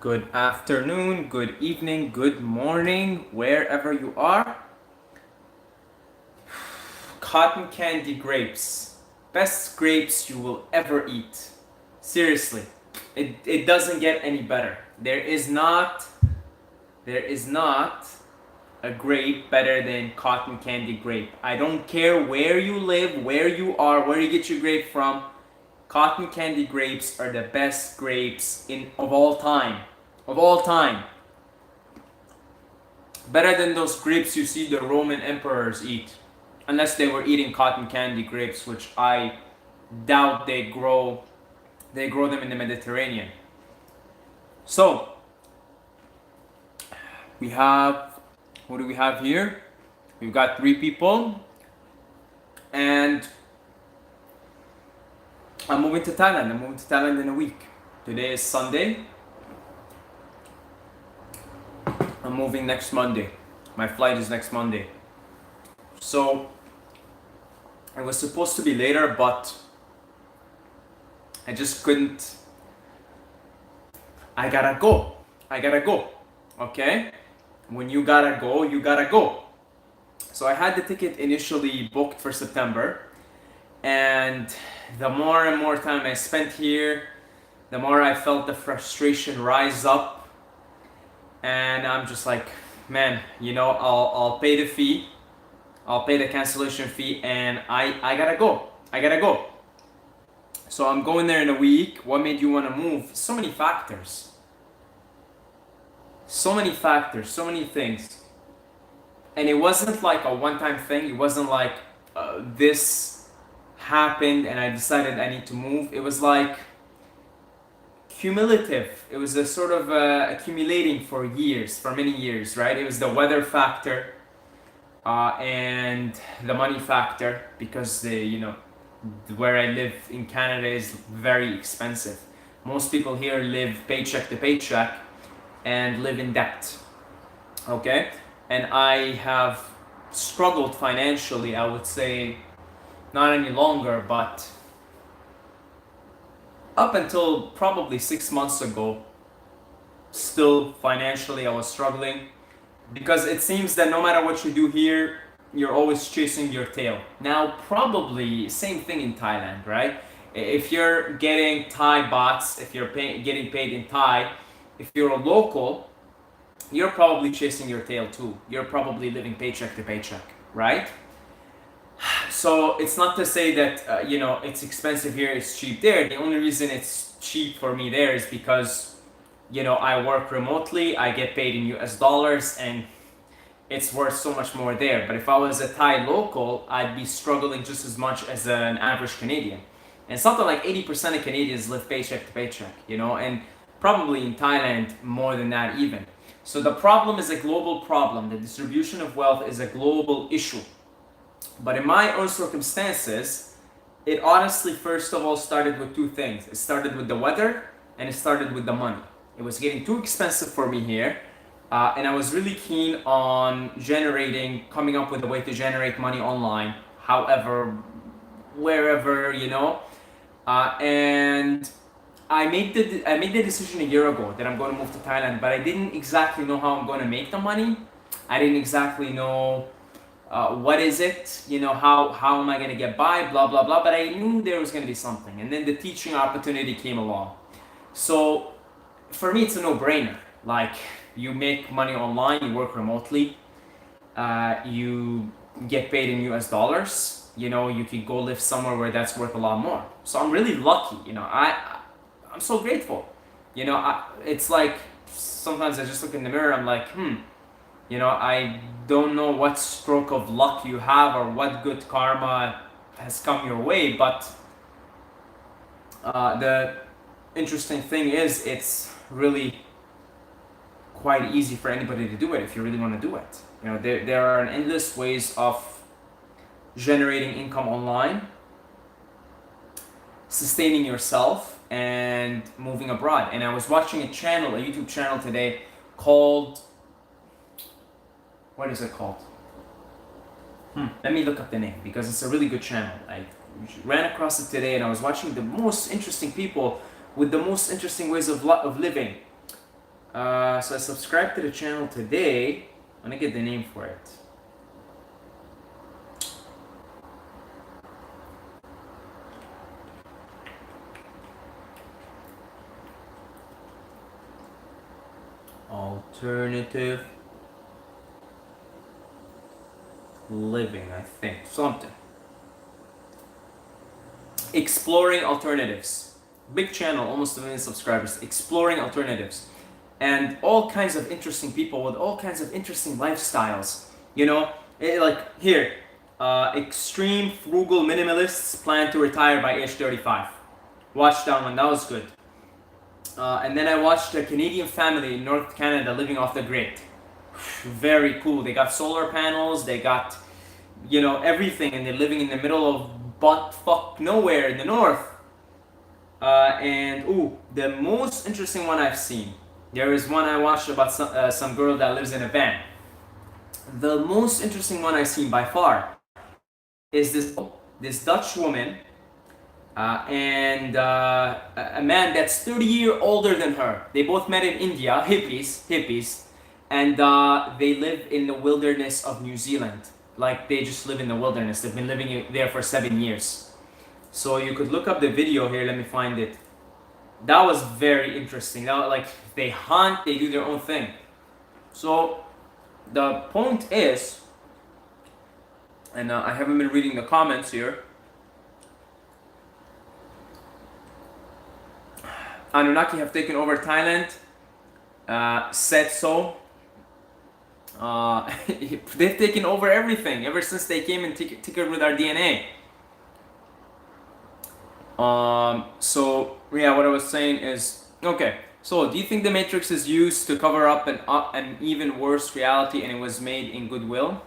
Good afternoon, good evening, good morning, wherever you are. Cotton candy grapes. Best grapes you will ever eat. Seriously, it doesn't get any better. There is not a grape better than cotton candy grape. I don't care where you live, where you are, where you get your grape from. Cotton candy grapes are the best grapes of all time. Of all time. Better than those grapes you see the Roman emperors eat. Unless they were eating cotton candy grapes, which I doubt they grow them in the Mediterranean. So, we have, what do we have here? We've got 3 people. And I'm moving to Thailand. I'm moving to Thailand in a week. Today is Sunday. I'm moving next Monday. My flight is next Monday. So, it was supposed to be later, but I just couldn't. I gotta go. Okay? When you gotta go, you gotta go. So I had the ticket initially booked for September. And the more and more time I spent here, the more I felt the frustration rise up. And I'm just like, man, I'll pay the fee. I'll pay the cancellation fee, and I gotta go. So I'm going there in a week. What made you want to move? So many factors. So many things. And it wasn't like a one-time thing. It wasn't like this happened and I decided I need to move. It was like cumulative. It was a sort of accumulating for many years, right? It was the weather factor and the money factor, because where I live in Canada is very expensive. Most people here live paycheck to paycheck and live in debt. Okay? And I have struggled financially, I would say, not any longer, but up until probably 6 months ago, still financially I was struggling, because it seems that no matter what you do here, you're always chasing your tail. Now, probably same thing in Thailand, right? If you're getting Thai bahts, if you're getting paid in Thai, if you're a local, you're probably chasing your tail too. You're probably living paycheck to paycheck, right? So it's not to say that it's expensive here, it's cheap there. The only reason it's cheap for me there is because I work remotely, I get paid in US dollars, and it's worth so much more there. But if I was a Thai local, I'd be struggling just as much as an average Canadian. And something like 80% of Canadians live paycheck to paycheck, and probably in Thailand more than that even. So the problem is a global problem. The distribution of wealth is a global issue. But in my own circumstances, it honestly, first of all, started with 2 things. It started with the weather, and it started with the money. It was getting too expensive for me here, and I was really keen on coming up with a way to generate money online, however, wherever, and I made the decision a year ago that I'm going to move to Thailand, but I didn't exactly know how I'm going to make the money. I didn't exactly know what is it, how am I going to get by, blah, blah, blah. But I knew there was going to be something. And then the teaching opportunity came along. So for me, it's a no-brainer. Like, you make money online, you work remotely, you get paid in US dollars, you can go live somewhere where that's worth a lot more. So I'm really lucky, I'm so grateful. It's like, sometimes I just look in the mirror, I'm like, I don't know what stroke of luck you have or what good karma has come your way, but the interesting thing is it's really quite easy for anybody to do it if you really want to do it. There are endless ways of generating income online, sustaining yourself, and moving abroad. And I was watching a YouTube channel today called, what is it called? Let me look up the name, because it's a really good channel. I ran across it today, and I was watching the most interesting people with the most interesting ways of living. So I subscribed to the channel today. I'm gonna get the name for it. Alternative living, I think. Something. Exploring alternatives. Big channel, almost 1 million subscribers. Exploring alternatives. And all kinds of interesting people with all kinds of interesting lifestyles. You know, like here, extreme frugal minimalists plan to retire by age 35. Watched that one, that was good. And then I watched a Canadian family in North Canada living off the grid. Very cool. They got solar panels, they got, you know, everything, and they're living in the middle of butt-fuck nowhere in the north. The most interesting one I've seen. There is one I watched about some girl that lives in a van. The most interesting one I've seen by far is this Dutch woman and a man that's 30 years older than her. They both met in India, hippies, and they live in the wilderness of New Zealand. Like, they just live in the wilderness. They've been living there for 7 years. So you could look up the video here. Let me find it. That was very interesting. That, like, they hunt, they do their own thing. So the point is, and I haven't been reading the comments here. Anunnaki have taken over Thailand. Said so. They've taken over everything ever since they came and tinkered with our DNA. So yeah, what I was saying is, okay, so do you think the Matrix is used to cover up an even worse reality, and it was made in goodwill?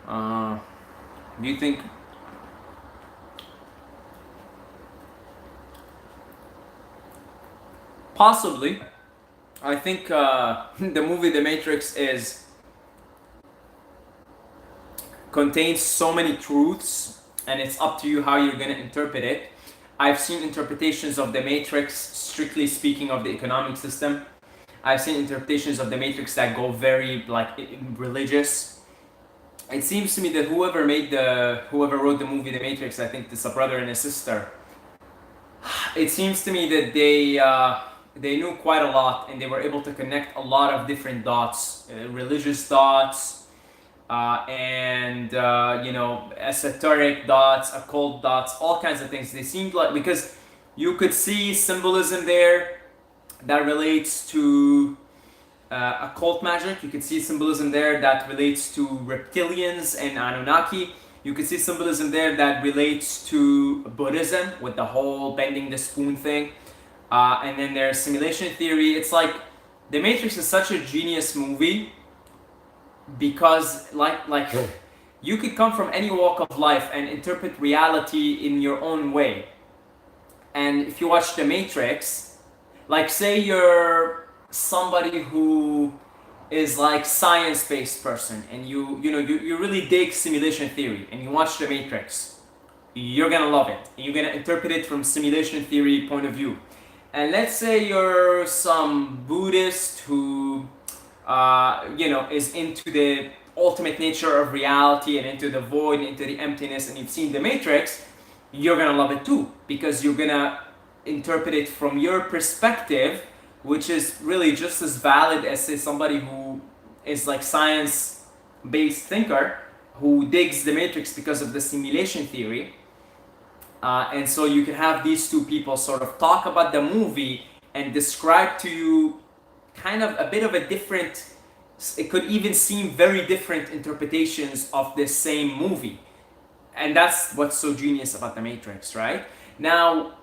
Do you think? Possibly. I think the movie The Matrix contains so many truths, and it's up to you how you're going to interpret it. I've seen interpretations of The Matrix, strictly speaking, of the economic system. I've seen interpretations of The Matrix that go very, like, religious. It seems to me that whoever wrote the movie The Matrix, I think it's a brother and a sister. It seems to me that they knew quite a lot, and they were able to connect a lot of different dots, religious dots, you know, esoteric dots, occult dots, all kinds of things. They seemed like, because you could see symbolism there that relates to occult magic. You could see symbolism there that relates to reptilians and Anunnaki. You could see symbolism there that relates to Buddhism with the whole bending the spoon thing. And then there's simulation theory. It's like The Matrix is such a genius movie because like you could come from any walk of life and interpret reality in your own way. And if you watch The Matrix, like, say you're somebody who is like science-based person, and you really dig simulation theory, and you watch The Matrix, you're gonna love it. And you're gonna interpret it from simulation theory point of view. And let's say you're some Buddhist who, is into the ultimate nature of reality and into the void, into the emptiness, and you've seen The Matrix, you're gonna love it too, because you're gonna interpret it from your perspective, which is really just as valid as, say, somebody who is like science-based thinker who digs The Matrix because of the simulation theory. And so you can have these two people sort of talk about the movie and describe to you kind of a bit of a different, it could even seem very different interpretations of the same movie. And that's what's so genius about The Matrix, right? Now,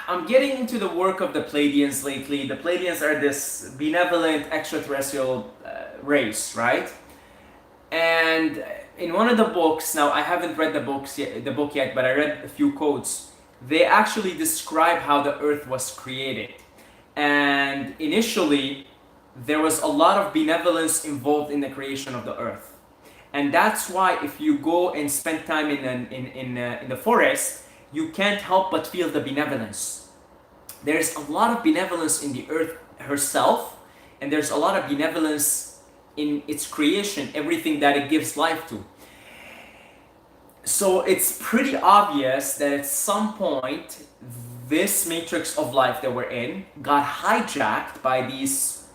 I'm getting into the work of the Pleiadians lately. The Pleiadians are this benevolent extraterrestrial race, right? And in one of the books, now I haven't read the book yet, but I read a few quotes. They actually describe how the Earth was created. And initially, there was a lot of benevolence involved in the creation of the Earth. And that's why if you go and spend time in the forest, you can't help but feel the benevolence. there's a lot of benevolence in the earth herself, and there's a lot of benevolence in its creation, everything that it gives life to. So it's pretty obvious that at some point, this matrix of life that we're in got hijacked by these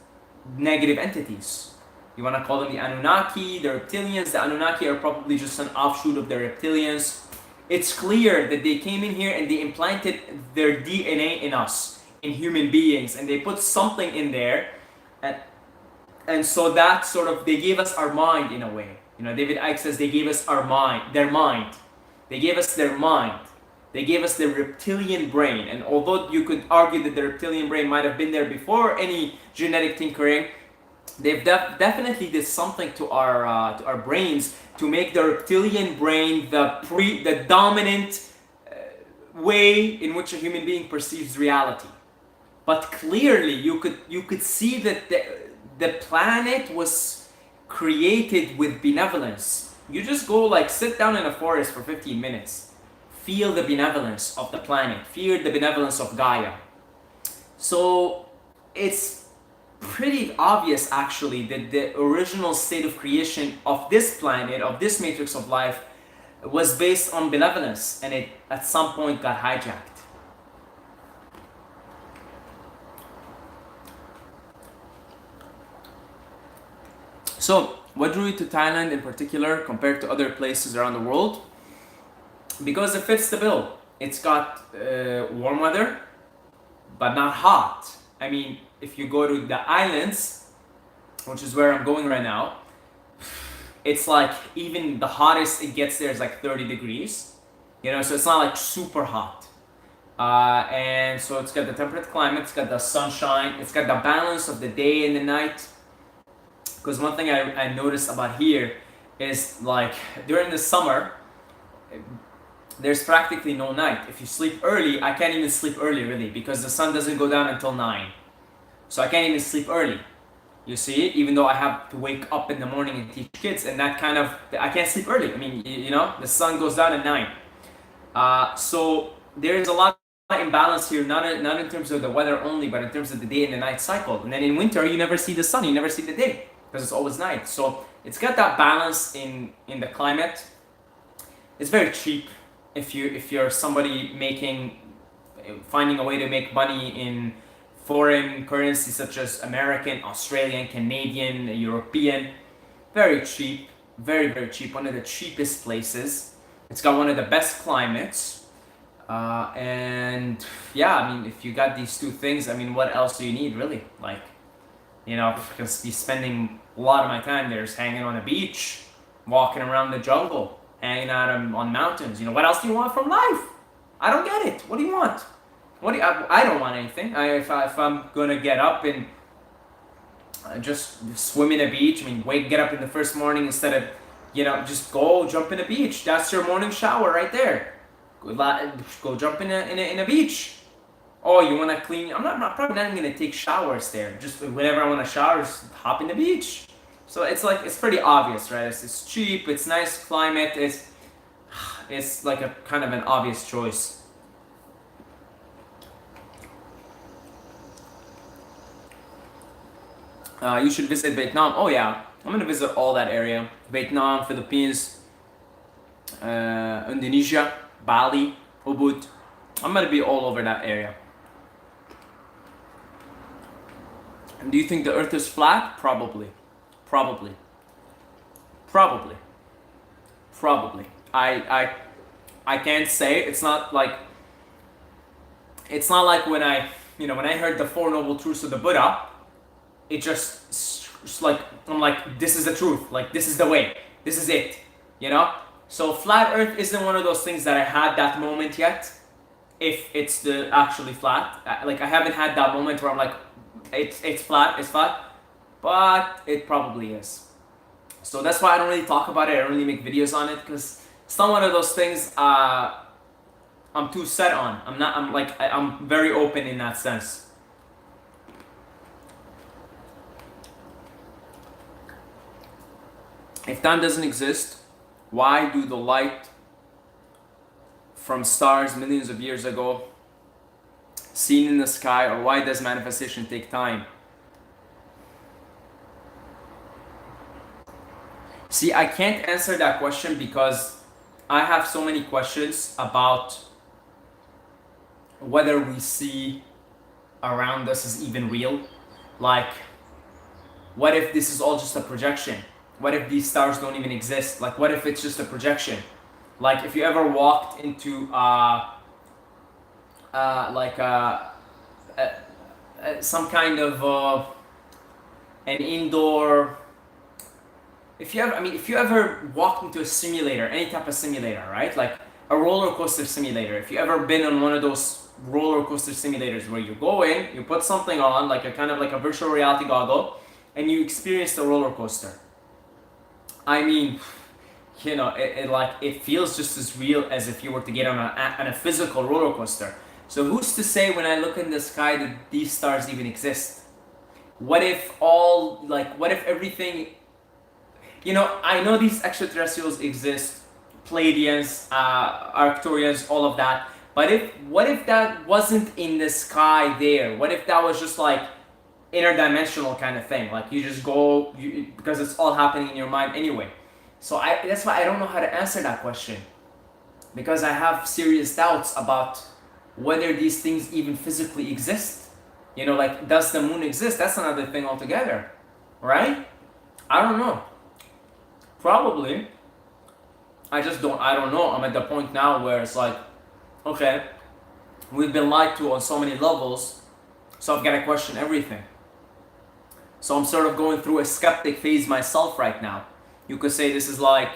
negative entities. You want to call them the Anunnaki, the Reptilians. The Anunnaki are probably just an offshoot of the Reptilians. It's clear that they came in here and they implanted their DNA in us, in human beings, and they put something in there, and so that sort of, they gave us our mind in a way. You know, David Icke says they gave us our mind, their mind. They gave us their mind. They gave us the reptilian brain, and although you could argue that the reptilian brain might have been there before any genetic tinkering, they've definitely did something to our brains to make the reptilian brain the dominant way in which a human being perceives reality. But clearly, you could see that the planet was created with benevolence. You just go like sit down in a forest for 15 minutes, feel the benevolence of the planet, feel the benevolence of Gaia. So it's pretty obvious actually that the original state of creation of this planet, of this matrix of life, was based on benevolence, and it at some point got hijacked. So what drew you to Thailand in particular compared to other places around the world? Because it fits the bill. It's got warm weather, but not hot. I mean, if you go to the islands, which is where I'm going right now, it's like even the hottest it gets there is like 30 degrees. You know, so it's not like super hot. And so it's got the temperate climate, it's got the sunshine, it's got the balance of the day and the night. Because one thing I noticed about here is like during the summer, there's practically no night. If you sleep early, I can't even sleep early really because the sun doesn't go down until 9. So I can't even sleep early. You see, even though I have to wake up in the morning and teach kids, and that kind of, I can't sleep early. I mean, you know, the sun goes down at 9. So there's a lot of imbalance here, not in terms of the weather only, but in terms of the day and the night cycle. And then in winter, you never see the sun, you never see the day because it's always night. So it's got that balance in the climate. It's very cheap if you're somebody finding a way to make money in foreign currency such as American, Australian, Canadian, European. Very cheap, very, very cheap. One of the cheapest places. It's got one of the best climates. And yeah, I mean, if you got these two things, I mean, what else do you need really? Like, you know, I can be spending a lot of my time there just hanging on a beach, walking around the jungle, hanging out on mountains. You know, what else do you want from life? I don't get it. What do you want? I don't want anything. If I'm gonna get up and just swim in a beach, I mean, get up in the first morning instead of, you know, just go jump in a beach. That's your morning shower right there. Go jump in a beach. Oh, you wanna clean? I'm probably not even gonna take showers there. Just whenever I wanna shower, just hop in the beach. So it's like, it's pretty obvious, right? It's cheap. It's nice climate. It's like a kind of an obvious choice. You should visit Vietnam. Oh yeah, I'm gonna visit all that area. Vietnam, Philippines, Indonesia, Bali, Ubud. I'm gonna be all over that area. And do you think the earth is flat? Probably. I can't say. It's not like when I heard the Four Noble Truths of the Buddha, it just like, I'm like, this is the truth, like this is the way, this is it, you know? So flat earth isn't one of those things that I had that moment yet, if it's actually flat. Like I haven't had that moment where I'm like, it's flat, but it probably is. So that's why I don't really talk about it, I don't really make videos on it, because it's not one of those things I'm too set on. I'm very open in that sense. If time doesn't exist, why do the light from stars millions of years ago seen in the sky, or why does manifestation take time? See, I can't answer that question because I have so many questions about whether we see around us is even real. Like, what if this is all just a projection? What if these stars don't even exist? Like, what if it's just a projection? Like, if you ever walked into some kind of an indoor, if you ever walked into a simulator, any type of simulator, right? Like a roller coaster simulator. If you ever been on one of those roller coaster simulators where you go in, you put something on, like a kind of like a virtual reality goggle, and you experience the roller coaster. I mean, you know, it feels just as real as if you were to get on a physical roller coaster. So who's to say when I look in the sky that these stars even exist? What if everything, you know, I know these extraterrestrials exist, Pleiadians, Arcturians, all of that. But what if that wasn't in the sky there? What if that was just like interdimensional kind of thing? Like you just go, because it's all happening in your mind anyway. So that's why I don't know how to answer that question. Because I have serious doubts about whether these things even physically exist. You know, like, does the moon exist? That's another thing altogether, right? I don't know. Probably. I don't know. I'm at the point now where it's like, okay, we've been lied to on so many levels, so I've got to question everything. So I'm sort of going through a skeptic phase myself right now. You could say this is like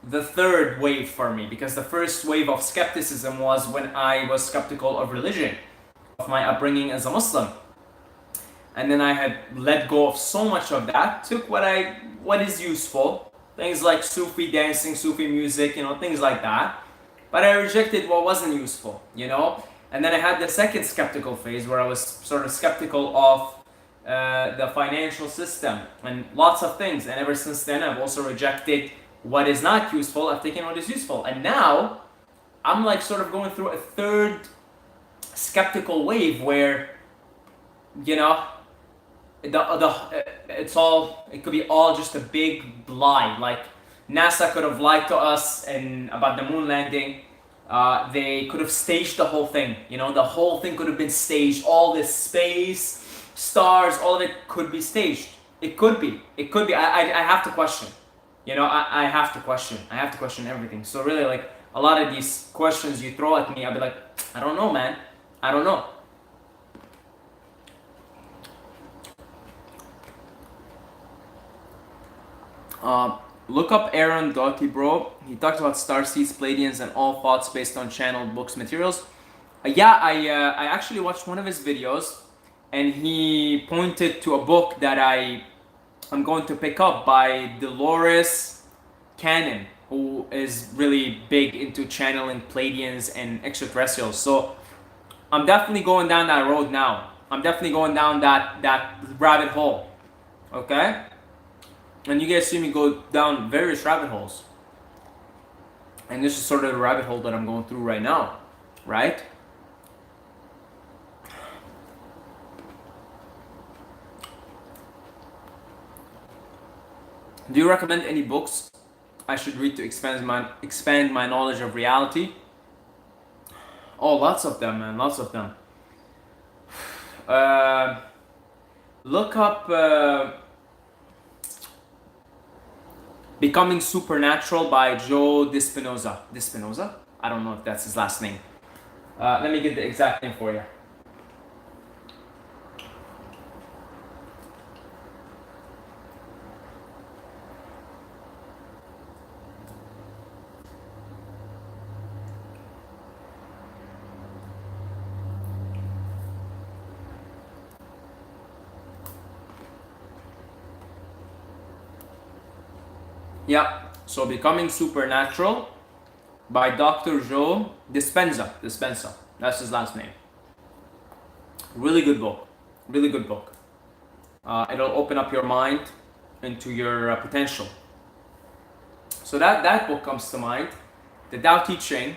the third wave for me, because the first wave of skepticism was when I was skeptical of religion, of my upbringing as a Muslim. And then I had let go of so much of that, took what is useful, things like Sufi dancing, Sufi music, you know, things like that. But I rejected what wasn't useful, you know? And then I had the second skeptical phase where I was sort of skeptical of the financial system and lots of things. And ever since then, I've also rejected what is not useful. I've taken what is useful. And now I'm like sort of going through a third skeptical wave where, you know, it could be all just a big lie. Like NASA could have lied to us and about the moon landing. They could have staged the whole thing. You know, the whole thing could have been staged. All this space, stars, all of it could be staged. It could be. I have to question. You know, I have to question. I have to question everything. So really, like, a lot of these questions you throw at me, I'll be like, I don't know, man. I don't know. Look up Aaron Doughty, bro. He talks about starseeds, Pleiadians, and all thoughts based on channeled books materials. I actually watched one of his videos, and he pointed to a book that I'm going to pick up by Dolores Cannon, who is really big into channeling Pleiadians and extraterrestrials. So I'm definitely going down that road now. I'm definitely going down that rabbit hole. Okay? And you guys see me go down various rabbit holes. And this is sort of the rabbit hole that I'm going through right now, right? Do you recommend any books I should read to expand my knowledge of reality? Oh, lots of them, man, lots of them. Look up Becoming Supernatural by Joe Dispenza. Dispenza? I don't know if that's his last name. Let me get the exact name for you. Yeah, so Becoming Supernatural by Dr. Joe Dispenza. That's his last name. Really good book. Really good book. It'll open up your mind into your potential. So that book comes to mind. The Tao Te Ching,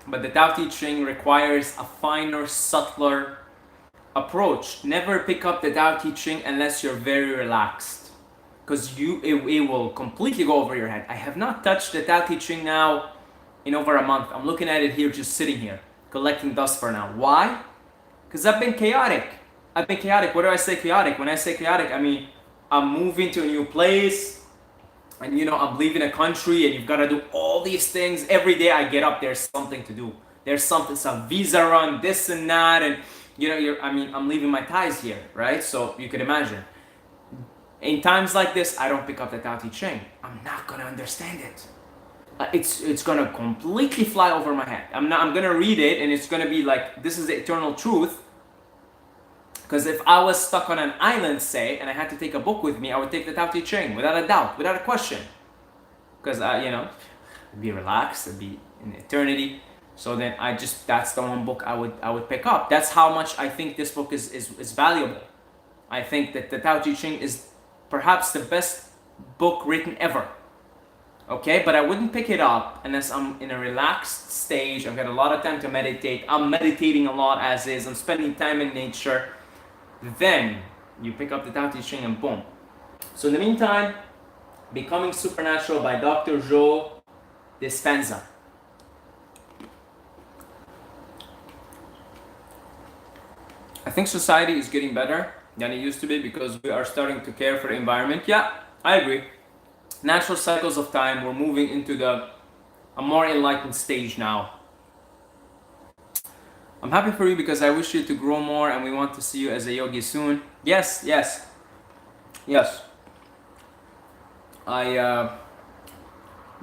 But the Tao Te Ching requires a finer, subtler approach. Never pick up the Tao Te Ching unless you're very relaxed, because it will completely go over your head. I have not touched the Tao Te Ching now in over a month. I'm looking at it here, just sitting here, collecting dust for now. Why? Because I've been chaotic. What do I say chaotic? When I say chaotic, I mean I'm moving to a new place, and I'm leaving a country, and you've got to do all these things every day. I get up, there's something to do. There's some visa run, this and that, and I'm leaving my ties here, right? So you can imagine. In times like this, I don't pick up the Tao Te Ching. I'm not gonna understand it. It's gonna completely fly over my head. I'm gonna read it, and it's gonna be like, this is the eternal truth. Because if I was stuck on an island, say, and I had to take a book with me, I would take the Tao Te Ching without a doubt, without a question. Because I'd be relaxed, I'd be in eternity. So then that's the one book I would pick up. That's how much I think this book is valuable. I think that the Tao Te Ching is perhaps the best book written ever. Okay, but I wouldn't pick it up unless I'm in a relaxed stage. I've got a lot of time to meditate. I'm meditating a lot as is. I'm spending time in nature. Then you pick up the Tao Te Ching and boom. So in the meantime, Becoming Supernatural by Dr. Joe Dispenza. I think society is getting better than it used to be because we are starting to care for the environment. Yeah, I agree. Natural cycles of time, we're moving into a more enlightened stage now. I'm happy for you because I wish you to grow more, and we want to see you as a yogi soon. Yes.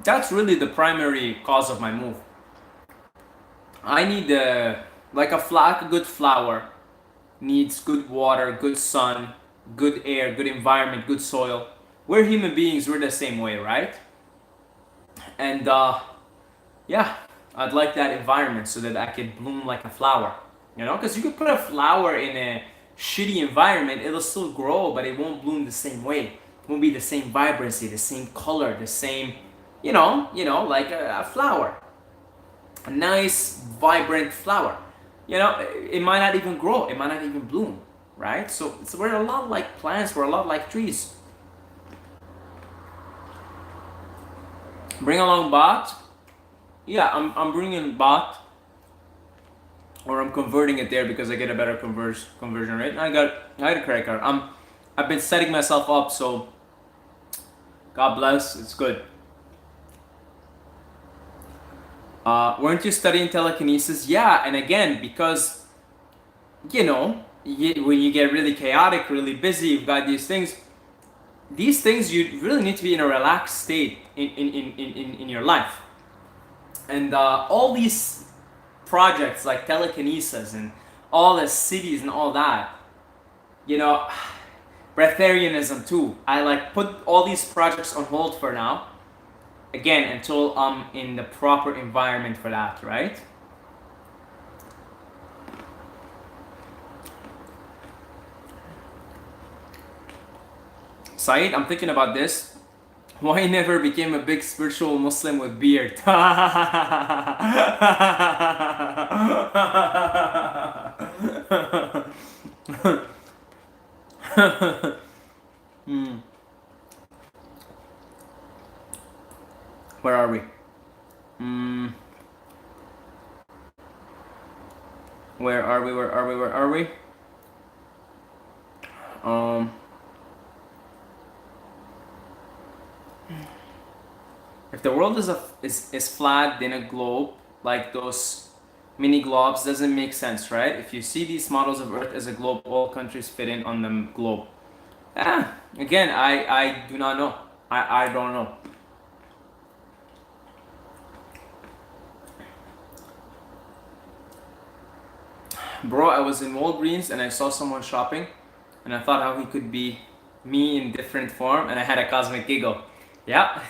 That's really the primary cause of my move. I need like a good flower needs good water, good sun, good air, good environment, good soil. We're human beings, we're the same way, right? And yeah, I'd like that environment so that I could bloom like a flower, because you could put a flower in a shitty environment, it'll still grow, but it won't bloom the same way. It won't be the same vibrancy, the same color, the same, like a flower. A nice, vibrant flower. It might not even grow, it might not even bloom, right? So we're a lot like plants, we're a lot like trees. Bring along bot. Yeah, I'm bringing bot, or I'm converting it there because I get a better conversion rate. I got a credit card. I've been setting myself up, so God bless, it's good. Weren't you studying telekinesis? Yeah, and again, because, when you get really chaotic, really busy, you've got these things you really need to be in a relaxed state in your life. And all these projects like telekinesis and all the cities and all that, breatharianism too. I put all these projects on hold for now. Again, until I'm in the proper environment for that, right? Saeed, I'm thinking about this. Why I never became a big spiritual Muslim with beard? Where are we? Where are we? If the world is flat than a globe, like those mini globes, doesn't make sense, right? If you see these models of Earth as a globe, all countries fit in on the globe. Again, I do not know. I don't know. Bro, I was in Walgreens and I saw someone shopping, and I thought how he could be me in different form, and I had a cosmic giggle. Yeah.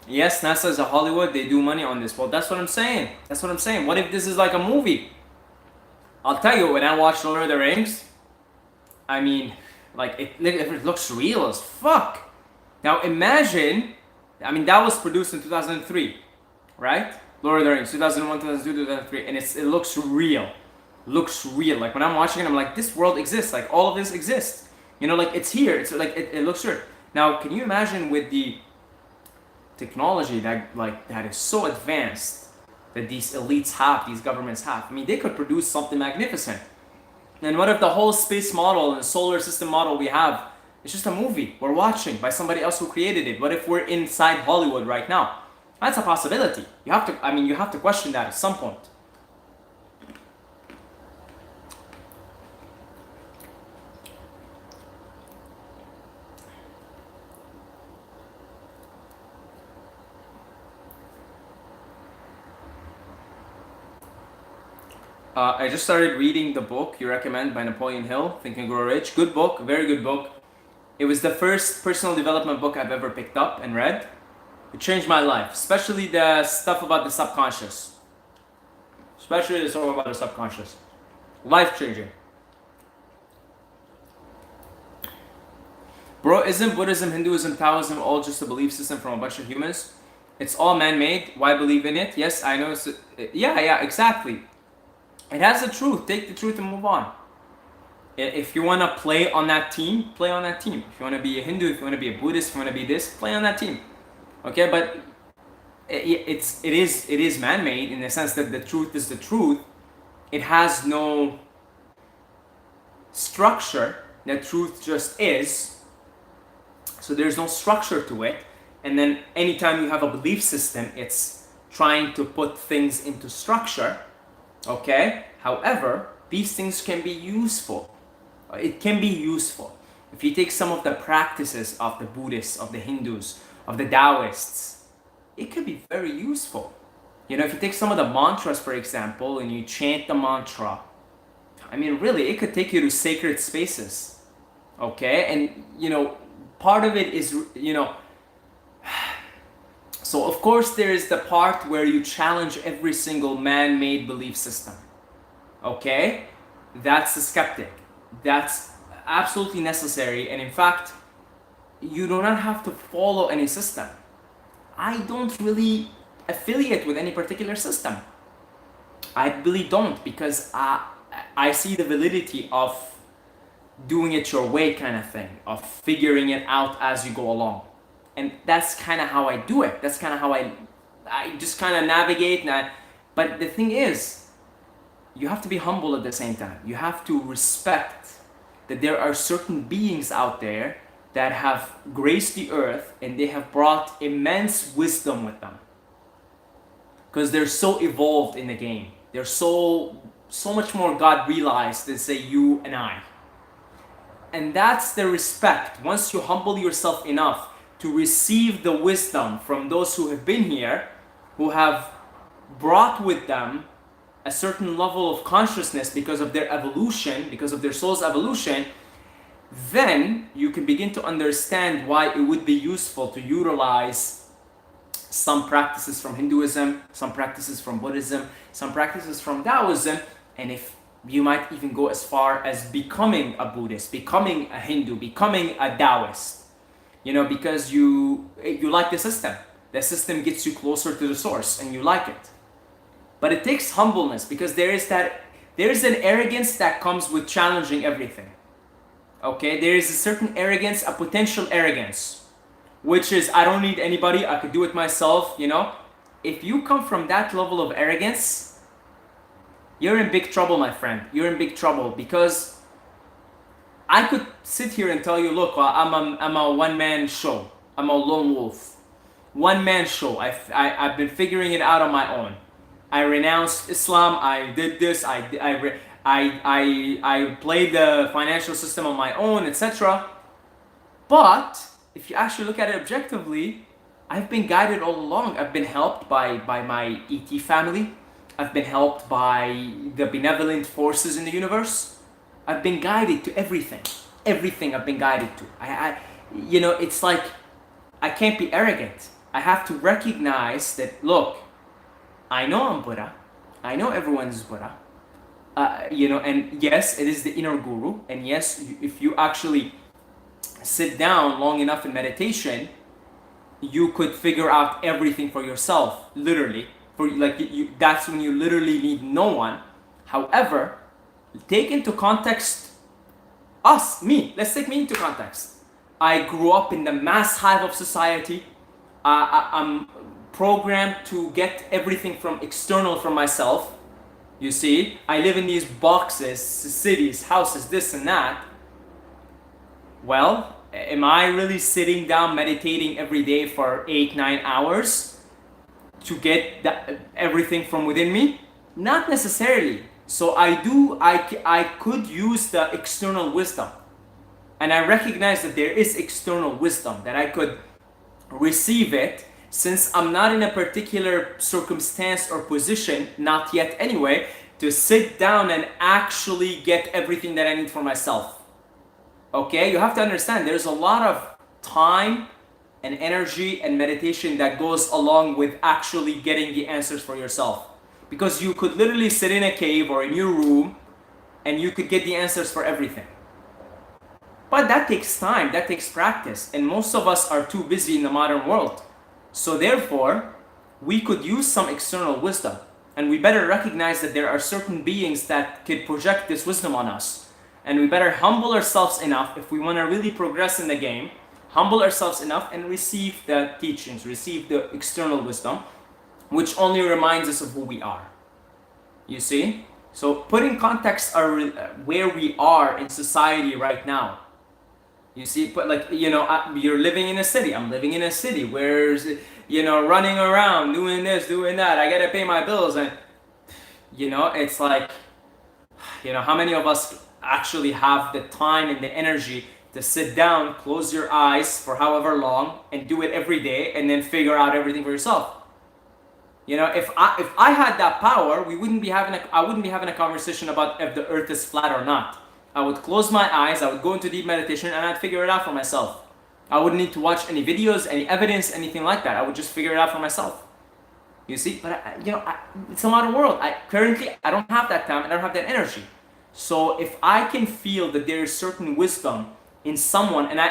Yes, NASA is a Hollywood, they do money on this. Well, that's what I'm saying. What if this is like a movie? I'll tell you, when I watched Lord of the Rings, it looks real as fuck. Now imagine I mean, that was produced in 2003, right? Lord of the Rings, 2001, 2002, 2003, and it looks real. Looks real. Like when I'm watching it, I'm like, this world exists. Like all of this exists. You know, like it's here. It's like it looks real. Now, can you imagine with the technology that is so advanced that these elites have, these governments have? I mean, they could produce something magnificent. And what if the whole space model and solar system model we have is just a movie we're watching by somebody else who created it? What if we're inside Hollywood right now? That's a possibility. You have to question that at some point. I just started reading the book you recommend by Napoleon Hill, Think and Grow Rich. Good book, very good book. It was the first personal development book I've ever picked up and read. It changed my life, especially the stuff about the subconscious. Especially the stuff about the subconscious. Life-changing. Bro, isn't Buddhism, Hinduism, Taoism all just a belief system from a bunch of humans? It's all man-made. Why believe in it? Yes, I know. Yeah, exactly. It has the truth. Take the truth and move on. If you want to play on that team, play on that team. If you want to be a Hindu, if you want to be a Buddhist, if you want to be this, play on that team. Okay, but it is man-made in the sense that the truth is the truth. It has no structure. The truth just is. So there's no structure to it. And then anytime you have a belief system, it's trying to put things into structure. Okay? However, these things can be useful. It can be useful. If you take some of the practices of the Buddhists, of the Hindus, of the Taoists, it could be very useful. You know, if you take some of the mantras, for example, and you chant the mantra, I mean, really, it could take you to sacred spaces. Okay? And, you know, part of it is, you know, so of course there is the part where you challenge every single man-made belief system. Okay? That's the skeptic. That's absolutely necessary. And in fact, you do not have to follow any system. I don't really affiliate with any particular system. I really don't, because I see the validity of doing it your way kind of thing, of figuring it out as you go along. And that's kind of how I do it. That's kind of how I just kind of navigate. But the thing is, you have to be humble at the same time. You have to respect that there are certain beings out there that have graced the earth and they have brought immense wisdom with them. Because they're so evolved in the game. They're so much more God realized than, say, you and I. And that's the respect. Once you humble yourself enough to receive the wisdom from those who have been here, who have brought with them a certain level of consciousness because of their evolution, because of their soul's evolution, then you can begin to understand why it would be useful to utilize some practices from Hinduism, some practices from Buddhism, some practices from Taoism, and if you might even go as far as becoming a Buddhist, becoming a Hindu, becoming a Taoist. You know, because you like the system. The system gets you closer to the source and you like it. But it takes humbleness, because there is an arrogance that comes with challenging everything. Okay, there is a certain arrogance, a potential arrogance, which is, I don't need anybody, I could do it myself, you know. If you come from that level of arrogance, you're in big trouble, my friend. You're in big trouble, because I could sit here and tell you, look, I'm a one-man show. I'm a lone wolf. One-man show. I've been figuring it out on my own. I renounced Islam. I did this. I played the financial system on my own, etc. But if you actually look at it objectively, I've been guided all along. I've been helped by my ET family. I've been helped by the benevolent forces in the universe. I've been guided to everything. Everything I've been guided to. You know, it's like, I can't be arrogant. I have to recognize that, look, I know I'm Buddha. I know everyone's Buddha. You know, and yes, it is the inner guru. And yes, if you actually sit down long enough in meditation, you could figure out everything for yourself, literally. That's when you literally need no one. However, take into context me. Let's take me into context. I grew up in the mass hive of society. I'm programmed to get everything from external from myself. You see, I live in these boxes, cities, houses, this and that. Well, am I really sitting down meditating every day for 8-9 hours to get everything from within me? Not necessarily. So I could use the external wisdom. And I recognize that there is external wisdom, that I could receive it, since I'm not in a particular circumstance or position, not yet anyway, to sit down and actually get everything that I need for myself. Okay, you have to understand there's a lot of time and energy and meditation that goes along with actually getting the answers for yourself. Because you could literally sit in a cave or in your room and you could get the answers for everything. But that takes time, that takes practice, and most of us are too busy in the modern world. So therefore, we could use some external wisdom, and we better recognize that there are certain beings that could project this wisdom on us. And we better humble ourselves enough, if we want to really progress in the game, humble ourselves enough and receive the teachings, receive the external wisdom, which only reminds us of who we are. You see? So put in context where we are in society right now. You see, but you're living in a city. I'm living in a city. Where's, running around, doing this, doing that. I gotta pay my bills, and it's like, how many of us actually have the time and the energy to sit down, close your eyes for however long, and do it every day, and then figure out everything for yourself? If I had that power, I wouldn't be having a conversation about if the earth is flat or not. I would close my eyes, I would go into deep meditation, and I'd figure it out for myself. I wouldn't need to watch any videos, any evidence, anything like that. I would just figure it out for myself. You see, but it's a modern world. Currently, I don't have that time, I don't have that energy. So if I can feel that there is certain wisdom in someone, and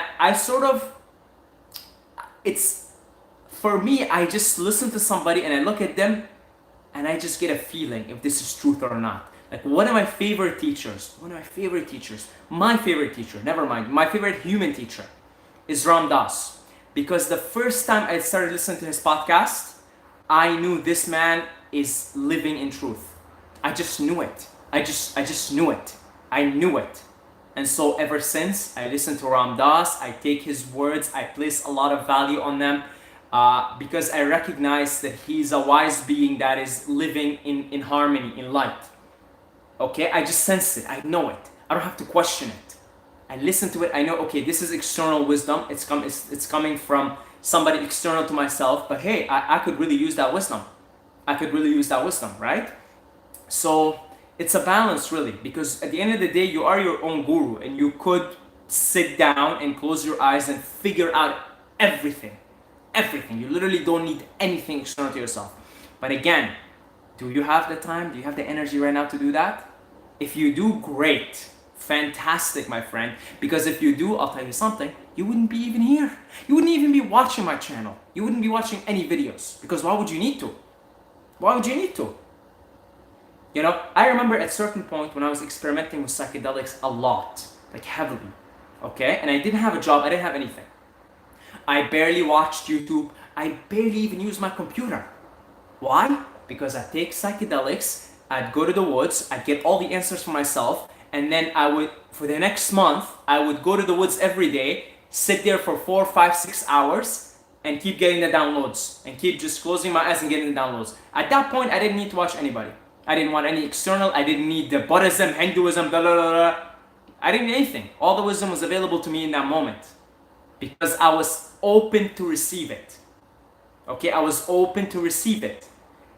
for me, I just listen to somebody and I look at them and I just get a feeling if this is truth or not. Like one of my favorite teachers, my favorite teacher, never mind, my favorite human teacher is Ram Dass. Because the first time I started listening to his podcast, I knew this man is living in truth. I just knew it. I just knew it. I knew it. And so ever since, I listen to Ram Dass, I take his words, I place a lot of value on them, because I recognize that he's a wise being that is living in harmony, in light. Okay, I just sense it, I know it. I don't have to question it. I listen to it, I know, okay, this is external wisdom. It's coming from somebody external to myself, but hey, I could really use that wisdom. Right? So it's a balance really, because at the end of the day, you are your own guru, and you could sit down and close your eyes and figure out everything. You literally don't need anything external to yourself. But again, do you have the time? Do you have the energy right now to do that? If you do, great. Fantastic, my friend. Because if you do, I'll tell you something, you wouldn't be even here. You wouldn't even be watching my channel. You wouldn't be watching any videos. Because why would you need to? I remember at a certain point when I was experimenting with psychedelics a lot, like heavily, okay? And I didn't have a job, I didn't have anything. I barely watched YouTube. I barely even used my computer. Why? Because I take psychedelics, I'd go to the woods, I'd get all the answers for myself, and then for the next month, I would go to the woods every day, sit there for 4, 5, 6 hours, and keep getting the downloads, and keep just closing my eyes and getting the downloads. At that point, I didn't need to watch anybody. I didn't want any external, I didn't need the Buddhism, Hinduism, blah, blah, blah, blah. I didn't need anything. All the wisdom was available to me in that moment. Because I was open to receive it. Okay, I was open to receive it.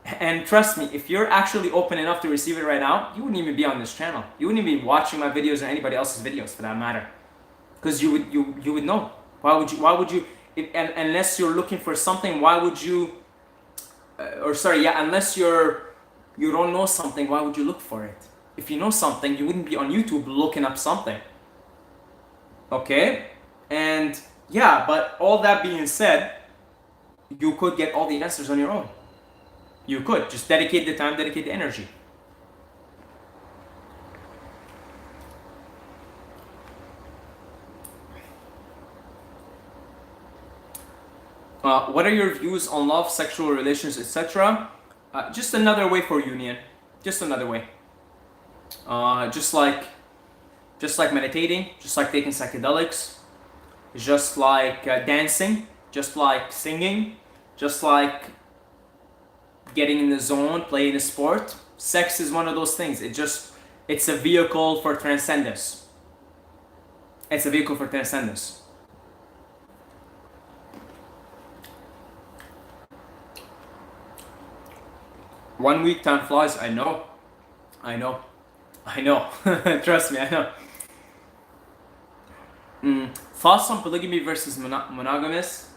And trust me, if you're actually open enough to receive it right now, you wouldn't even be on this channel. You wouldn't even be watching my videos or anybody else's videos for that matter. Because you would know. Why would you, unless you're looking for something, why would you, unless you don't know something, why would you look for it? If you know something, you wouldn't be on YouTube looking up something. Okay? And yeah, but all that being said, you could get all the answers on your own. You could just dedicate the time, dedicate the energy. What are your views on love, sexual relations, etc.? Just another way for union. Just another way. Just like meditating, just like taking psychedelics, just like dancing, just like singing, just like getting in the zone, playing a sport. Sex is one of those things. It's a vehicle for transcendence. It's a vehicle for transcendence. One week time flies. I know. Trust me, I know. Thoughts on polygamy versus monogamous?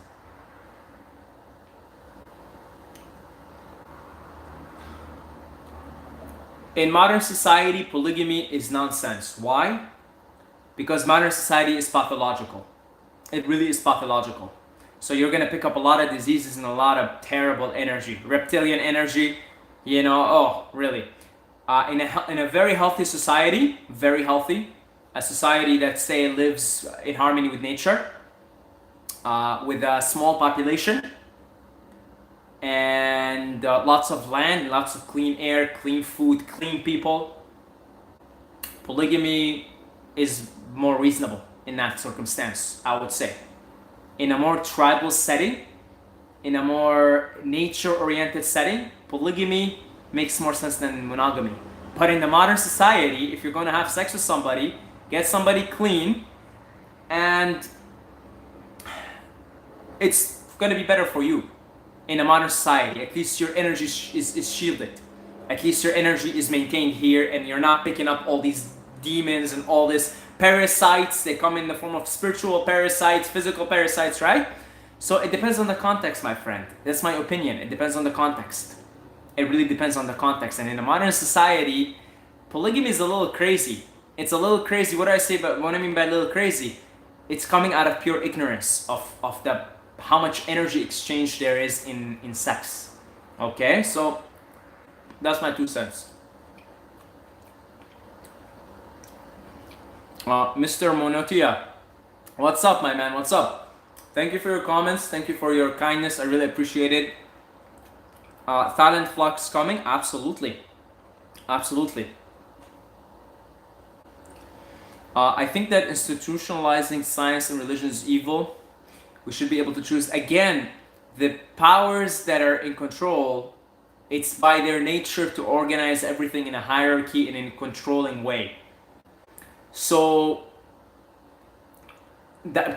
In modern society, polygamy is nonsense. Why? Because modern society is pathological. It really is pathological. So you're gonna pick up a lot of diseases and a lot of terrible energy, reptilian energy. Really. In a very healthy society, very healthy, a society that lives in harmony with nature, with a small population, and lots of land, lots of clean air, clean food, clean people. Polygamy is more reasonable in that circumstance, I would say. In a more tribal setting, in a more nature-oriented setting, polygamy makes more sense than monogamy. But in the modern society, if you're going to have sex with somebody, get somebody clean, and it's going to be better for you. In a modern society, at least your energy is shielded. At least your energy is maintained here, and you're not picking up all these demons and all this parasites. They come in the form of spiritual parasites, physical parasites, right? So it depends on the context, my friend. That's my opinion. It depends on the context. It really depends on the context. And in a modern society, polygamy is a little crazy. It's a little crazy. What do I say? But what I mean by a little crazy, it's coming out of pure ignorance of how much energy exchange there is in sex. Okay, so that's my 2 cents. Mr. Monotia, what's up, my man? What's up? Thank you for your comments. Thank you for your kindness. I really appreciate it. Thailand flux coming? Absolutely. Absolutely. I think that institutionalizing science and religion is evil. We should be able to choose. Again, the powers that are in control, it's by their nature to organize everything in a hierarchy and in a controlling way. So, they're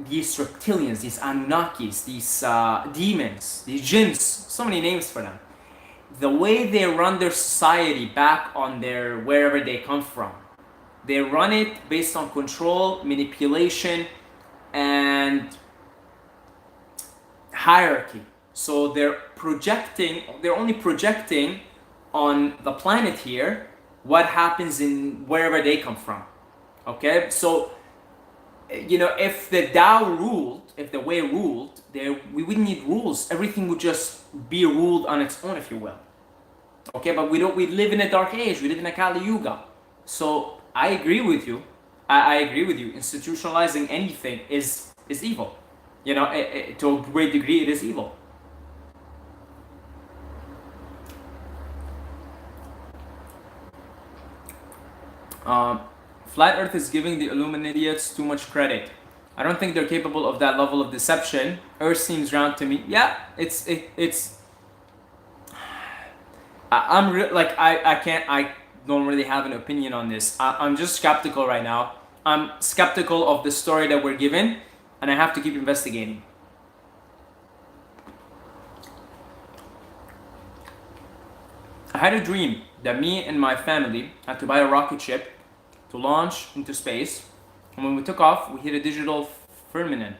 these reptilians, these Anunnakis, these demons, these jinns, so many names for them. The way they run their society back on wherever they come from, they run it based on control, manipulation, and hierarchy. So they're only projecting on the planet here what happens in wherever they come from. Okay, so if the Tao ruled, if the way ruled, we wouldn't need rules. Everything would just be ruled on its own, if you will. Okay, but we live in a dark age. We live in a Kali Yuga. So I agree with you. I agree with you. Institutionalizing anything is evil. To a great degree, it is evil. Flat Earth is giving the Illuminatians too much credit. I don't think they're capable of that level of deception. Earth seems round to me. Yeah, I don't really have an opinion on this. I'm just skeptical right now. I'm skeptical of the story that we're given, and I have to keep investigating. I had a dream that me and my family had to buy a rocket ship to launch into space, and when we took off, we hit a digital firmament.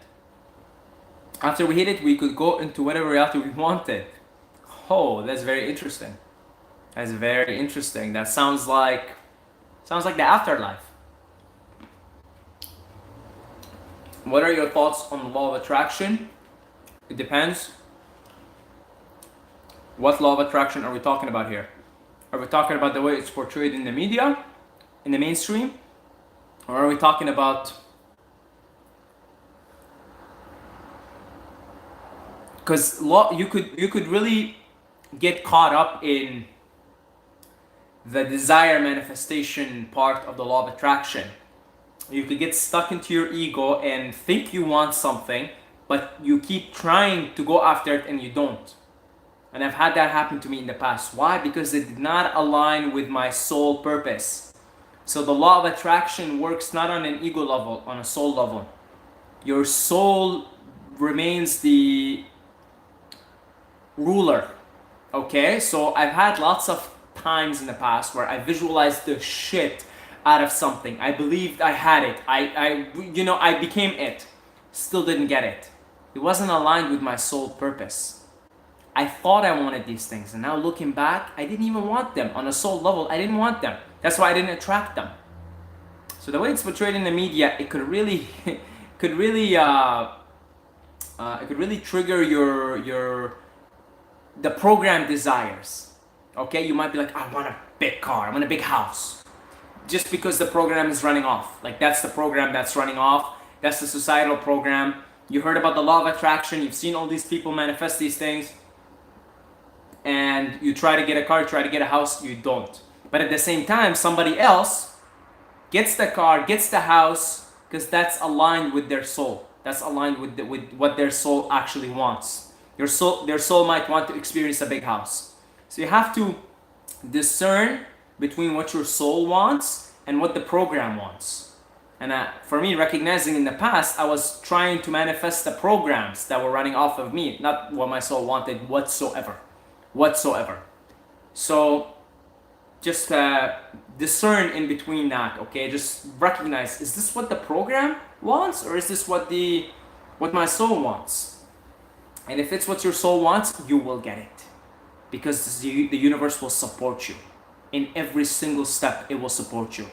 After we hit it, we could go into whatever reality we wanted. Oh, that's very interesting. That's very interesting. That sounds like the afterlife. What are your thoughts on the law of attraction? It depends. What law of attraction are we talking about here? Are we talking about the way it's portrayed in the media, in the mainstream? Or are we talking about... Because you could really get caught up in the desire manifestation part of the law of attraction. You could get stuck into your ego and think you want something, but you keep trying to go after it and you don't. And I've had that happen to me in the past. Why? Because it did not align with my soul purpose. So the law of attraction works not on an ego level, on a soul level. Your soul remains the ruler. Okay? So I've had lots of times in the past where I visualized the shit out of something. I believed I had it. I became it. Still didn't get it. It wasn't aligned with my soul purpose. I thought I wanted these things, and now looking back, I didn't even want them. On a soul level, I didn't want them. That's why I didn't attract them. So the way it's portrayed in the media, it could really trigger the programmed desires. Okay, you might be like, I want a big car, I want a big house. Just because the program is running off. Like, that's the program that's running off. That's the societal program. You heard about the law of attraction. You've seen all these people manifest these things. And you try to get a car, try to get a house, you don't. But at the same time, somebody else gets the car, gets the house, because that's aligned with their soul. That's aligned with what their soul actually wants. Their soul might want to experience a big house. So you have to discern between what your soul wants and what the program wants. And for me, recognizing in the past, I was trying to manifest the programs that were running off of me, not what my soul wanted whatsoever. So just discern in between that, okay? Just recognize, is this what the program wants, or is this what my soul wants? And if it's what your soul wants, you will get it, because the universe will support you. In every single step, it will support you.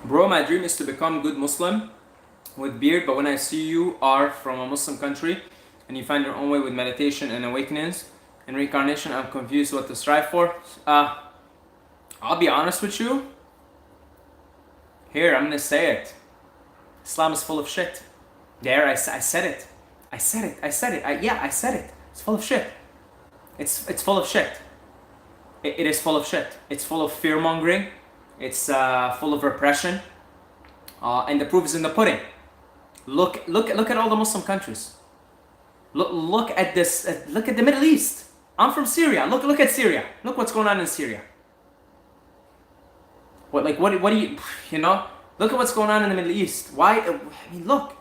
Bro, my dream is to become a good Muslim with beard, but when I see you are from a Muslim country and you find your own way with meditation and awakenings and reincarnation, I'm confused what to strive for. I'll be honest with you. Here, I'm gonna say it. Islam is full of shit. There, I said it. I said it. I said it. It's full of shit. It's full of shit. It is full of shit. It's full of fear mongering. It's full of repression, and the proof is in the pudding. Look at all the Muslim countries. Look at this. Look at the Middle East. I'm from Syria. Look at Syria. Look what's going on in Syria. What do you know? Look at what's going on in the Middle East. Why? I mean, look.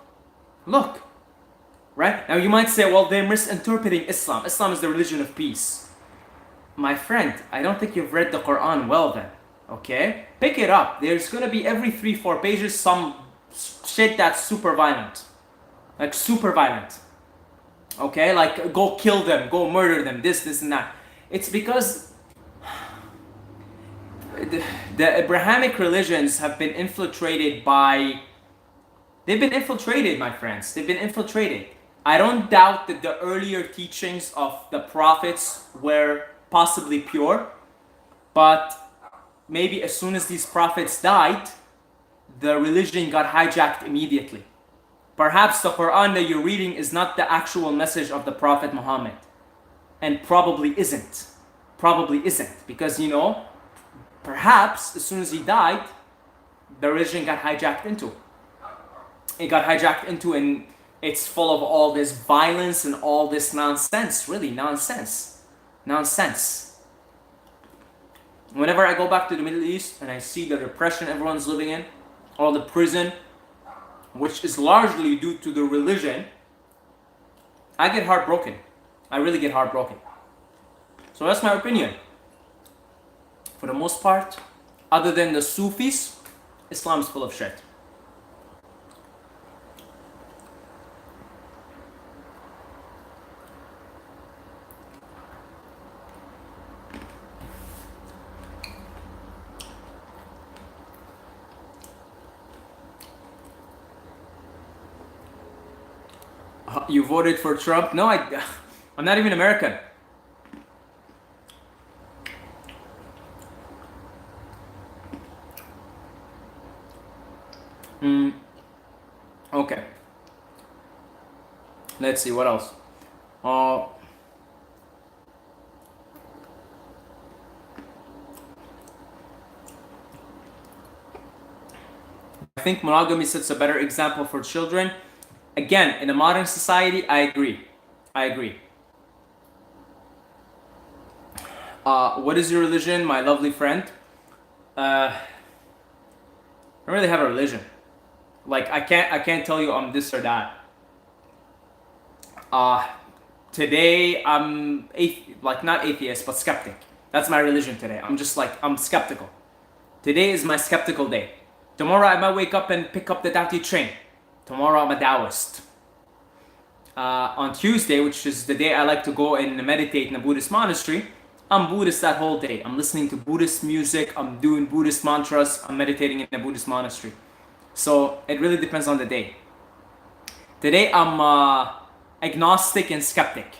Right now, you might say, well, they're misinterpreting Islam. Islam is the religion of peace. My friend, I don't think you've read the Quran well then. Okay? Pick it up. There's gonna be every 3-4 pages some shit that's super violent. Like super violent. Okay? Like go kill them, go murder them, this and that. It's because the Abrahamic religions have been infiltrated by... They've been infiltrated, my friends. They've been infiltrated. I don't doubt that the earlier teachings of the prophets were possibly pure, but maybe as soon as these prophets died, the religion got hijacked immediately. Perhaps the Quran that you're reading is not the actual message of the Prophet Muhammad. And probably isn't. Because, perhaps as soon as he died, the religion got hijacked into. It got hijacked into, and it's full of all this violence and all this nonsense. Really, nonsense. Whenever I go back to the Middle East and I see the repression everyone's living in, or the prison, which is largely due to the religion, I get heartbroken. I really get heartbroken. So that's my opinion. For the most part, other than the Sufis, Islam is full of shit. You voted for Trump? No, I'm not even American. Okay. Let's see, what else? I think monogamy sets a better example for children. Again, in a modern society, I agree. I agree. What is your religion, my lovely friend? I don't really have a religion. Like I can't tell you I'm this or that. Today I'm like not atheist, but skeptic. That's my religion today. I'm just like I'm skeptical. Today is my skeptical day. Tomorrow I might wake up and pick up the Dao train. Tomorrow I'm a Taoist. On Tuesday, which is the day I like to go and meditate in a Buddhist monastery, I'm Buddhist that whole day. I'm listening to Buddhist music, I'm doing Buddhist mantras, I'm meditating in a Buddhist monastery. So it really depends on the day. Today I'm agnostic and skeptic.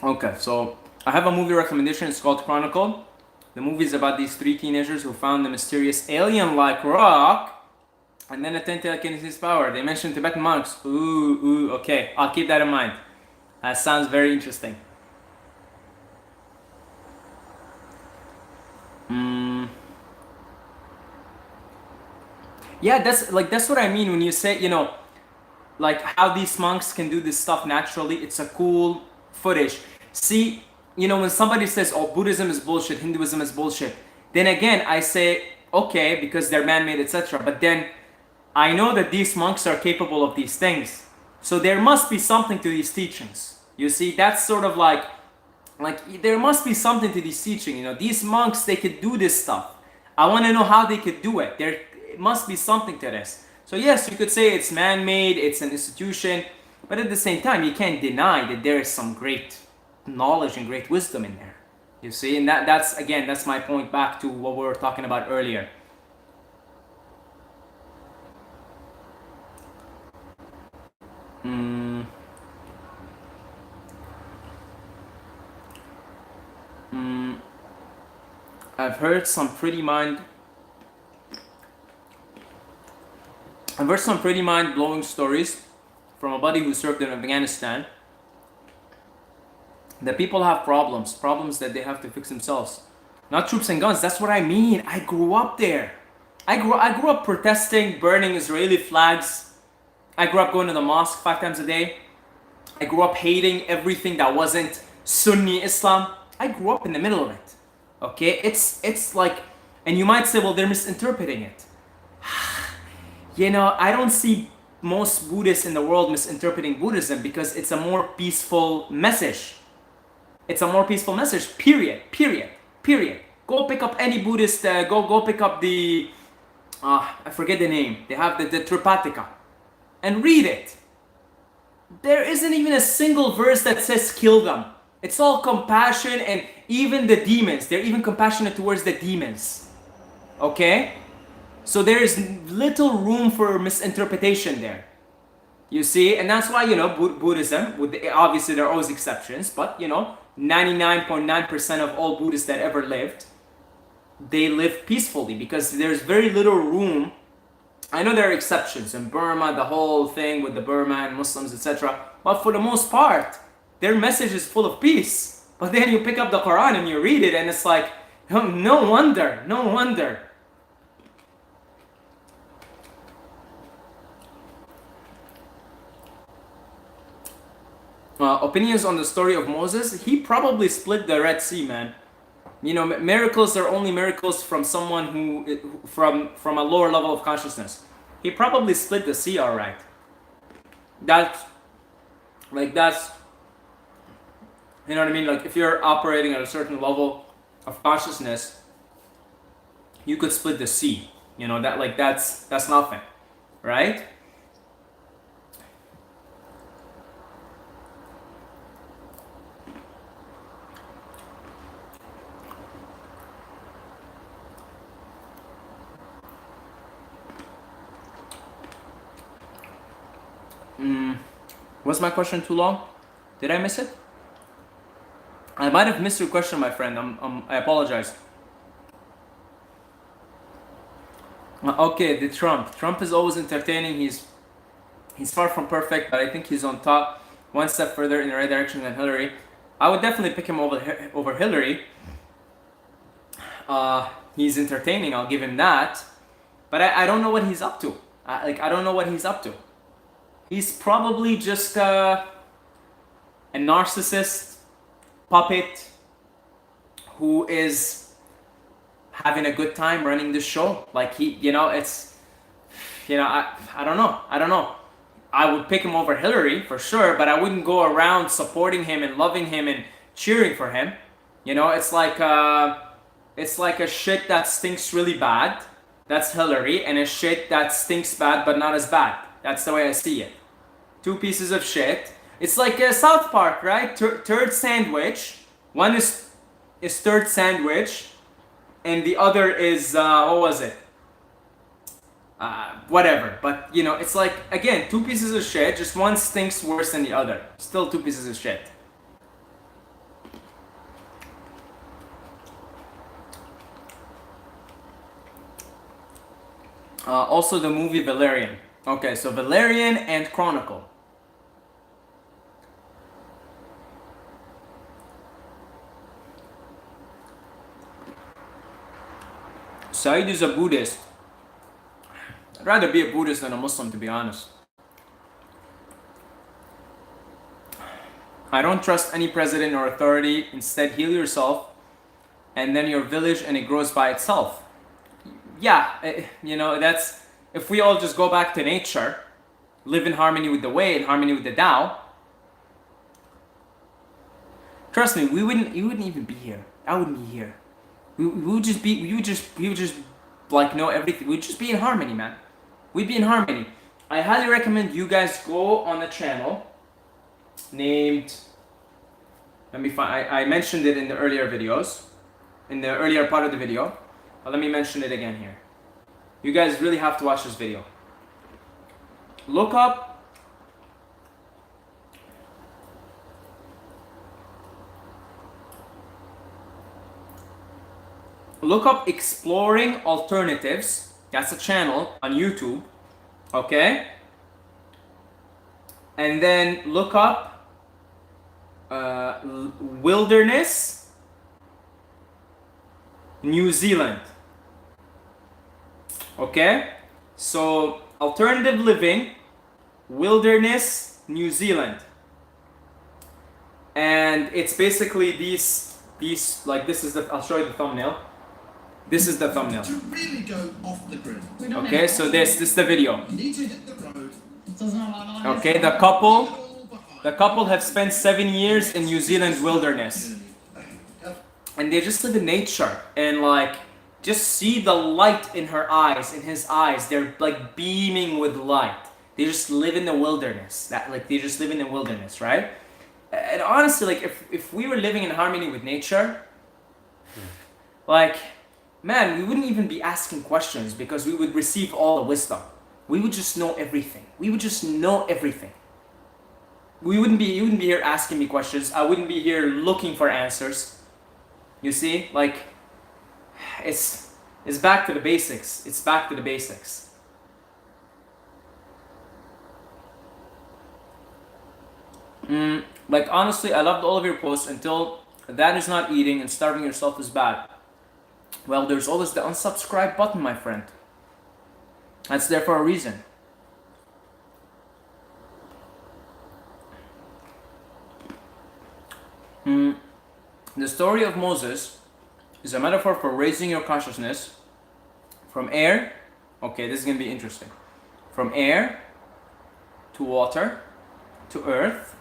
Okay, so I have a movie recommendation. It's called Chronicle. The movie is about these three teenagers who found the mysterious alien-like rock and then attain telekinesis power. They mentioned Tibetan monks. Ooh, okay. I'll keep that in mind. That sounds very interesting. Yeah, that's what I mean when you say, like how these monks can do this stuff naturally. It's a cool footage. See, when somebody says, oh, Buddhism is bullshit, Hinduism is bullshit, then again I say, okay, because they're man-made, etc. But then I know that these monks are capable of these things. So there must be something to these teachings. You see, that's sort of like there must be something to these teachings. These monks, they could do this stuff. I want to know how they could do it. There must be something to this. So yes, you could say it's man-made, it's an institution, but at the same time, you can't deny that there is some great knowledge and great wisdom in there. You see, and that's my point back to what we were talking about earlier. I've heard some pretty mind-blowing stories from a buddy who served in Afghanistan. The people have problems that they have to fix themselves. Not troops and guns, that's what I mean. I grew up there. I grew up protesting, burning Israeli flags. I grew up going to the mosque 5 times a day. I grew up hating everything that wasn't Sunni Islam. I grew up in the middle of it. Okay, it's like, and you might say, well, they're misinterpreting it. I don't see most Buddhists in the world misinterpreting Buddhism because it's a more peaceful message. It's a more peaceful message, period. Go pick up any Buddhist, go pick up the, I forget the name. They have the Tripitaka. And read it. There isn't even a single verse that says kill them. It's all compassion, and even the demons, they're even compassionate towards the demons. Okay? So there is little room for misinterpretation there. You see? And that's why, Buddhism, obviously there are always exceptions, but 99.9% of all Buddhists that ever lived, they live peacefully because there's very little room. I know there are exceptions in Burma, the whole thing with the Burma and Muslims, etc. But for the most part, their message is full of peace. But then you pick up the Quran and you read it and it's like, no wonder. Opinions on the story of Moses, he probably split the Red Sea, man. Miracles are only miracles from someone who from a lower level of consciousness. He probably split the sea, all right. That's you know what I mean? Like if you're operating at a certain level of consciousness, you could split the sea. That's nothing, right? Was my question too long? Did I miss it? I might have missed your question, my friend. I apologize. Okay, the Trump. Trump is always entertaining. He's far from perfect, but I think he's on top, one step further in the right direction than Hillary. I would definitely pick him over Hillary. He's entertaining. I'll give him that, but I don't know what he's up to. I don't know what he's up to. He's probably just a narcissist puppet who is having a good time running the show. Like I don't know. I would pick him over Hillary for sure, but I wouldn't go around supporting him and loving him and cheering for him. It's like a shit that stinks really bad. That's Hillary, and a shit that stinks bad but not as bad. That's the way I see it. Two pieces of shit. It's like a South Park, right? Third sandwich. One is third sandwich, and the other is what was it? Whatever. But it's like, again, two pieces of shit. Just one stinks worse than the other. Still two pieces of shit. Also the movie Valerian. Okay, so Valerian and Chronicle. Said is a Buddhist. I'd rather be a Buddhist than a Muslim, to be honest. I don't trust any president or authority. Instead, heal yourself and then your village, and it grows by itself. Yeah, that's, if we all just go back to nature, live in harmony with the way, in harmony with the Tao, trust me, you wouldn't even be here. I wouldn't be here. We would just like know everything. We'd just be in harmony, man. We'd be in harmony. I highly recommend you guys go on a channel named, let me find, I mentioned it in the earlier videos, in the earlier part of the video, but let me mention it again here. You guys really have to watch this video. Look up Exploring Alternatives. That's a channel on YouTube. Okay? And then look up Wilderness New Zealand. Okay? So alternative living, Wilderness New Zealand. And it's basically these like, this is the, I'll show you the thumbnail. This is the thumbnail. To really go off the grid. Okay, so this is the video. You need to hit the road. Okay, the couple have spent 7 years in New Zealand wilderness, and they just live in nature, and like, just see the light in her eyes, in his eyes. They're like beaming with light. They just live in the wilderness. They just live in the wilderness, right? And honestly, like, if we were living in harmony with nature, like, man, we wouldn't even be asking questions, because we would receive all the wisdom. We would just know everything. We would just know everything. You wouldn't be here asking me questions. I wouldn't be here looking for answers. You see, like, it's back to the basics. It's back to the basics. Like, honestly, I loved all of your posts until that is not eating and starving yourself is bad. Well, there's always the unsubscribe button, my friend. That's there for a reason. The story of Moses is a metaphor for raising your consciousness from air. Okay, this is going to be interesting. From air to water to earth,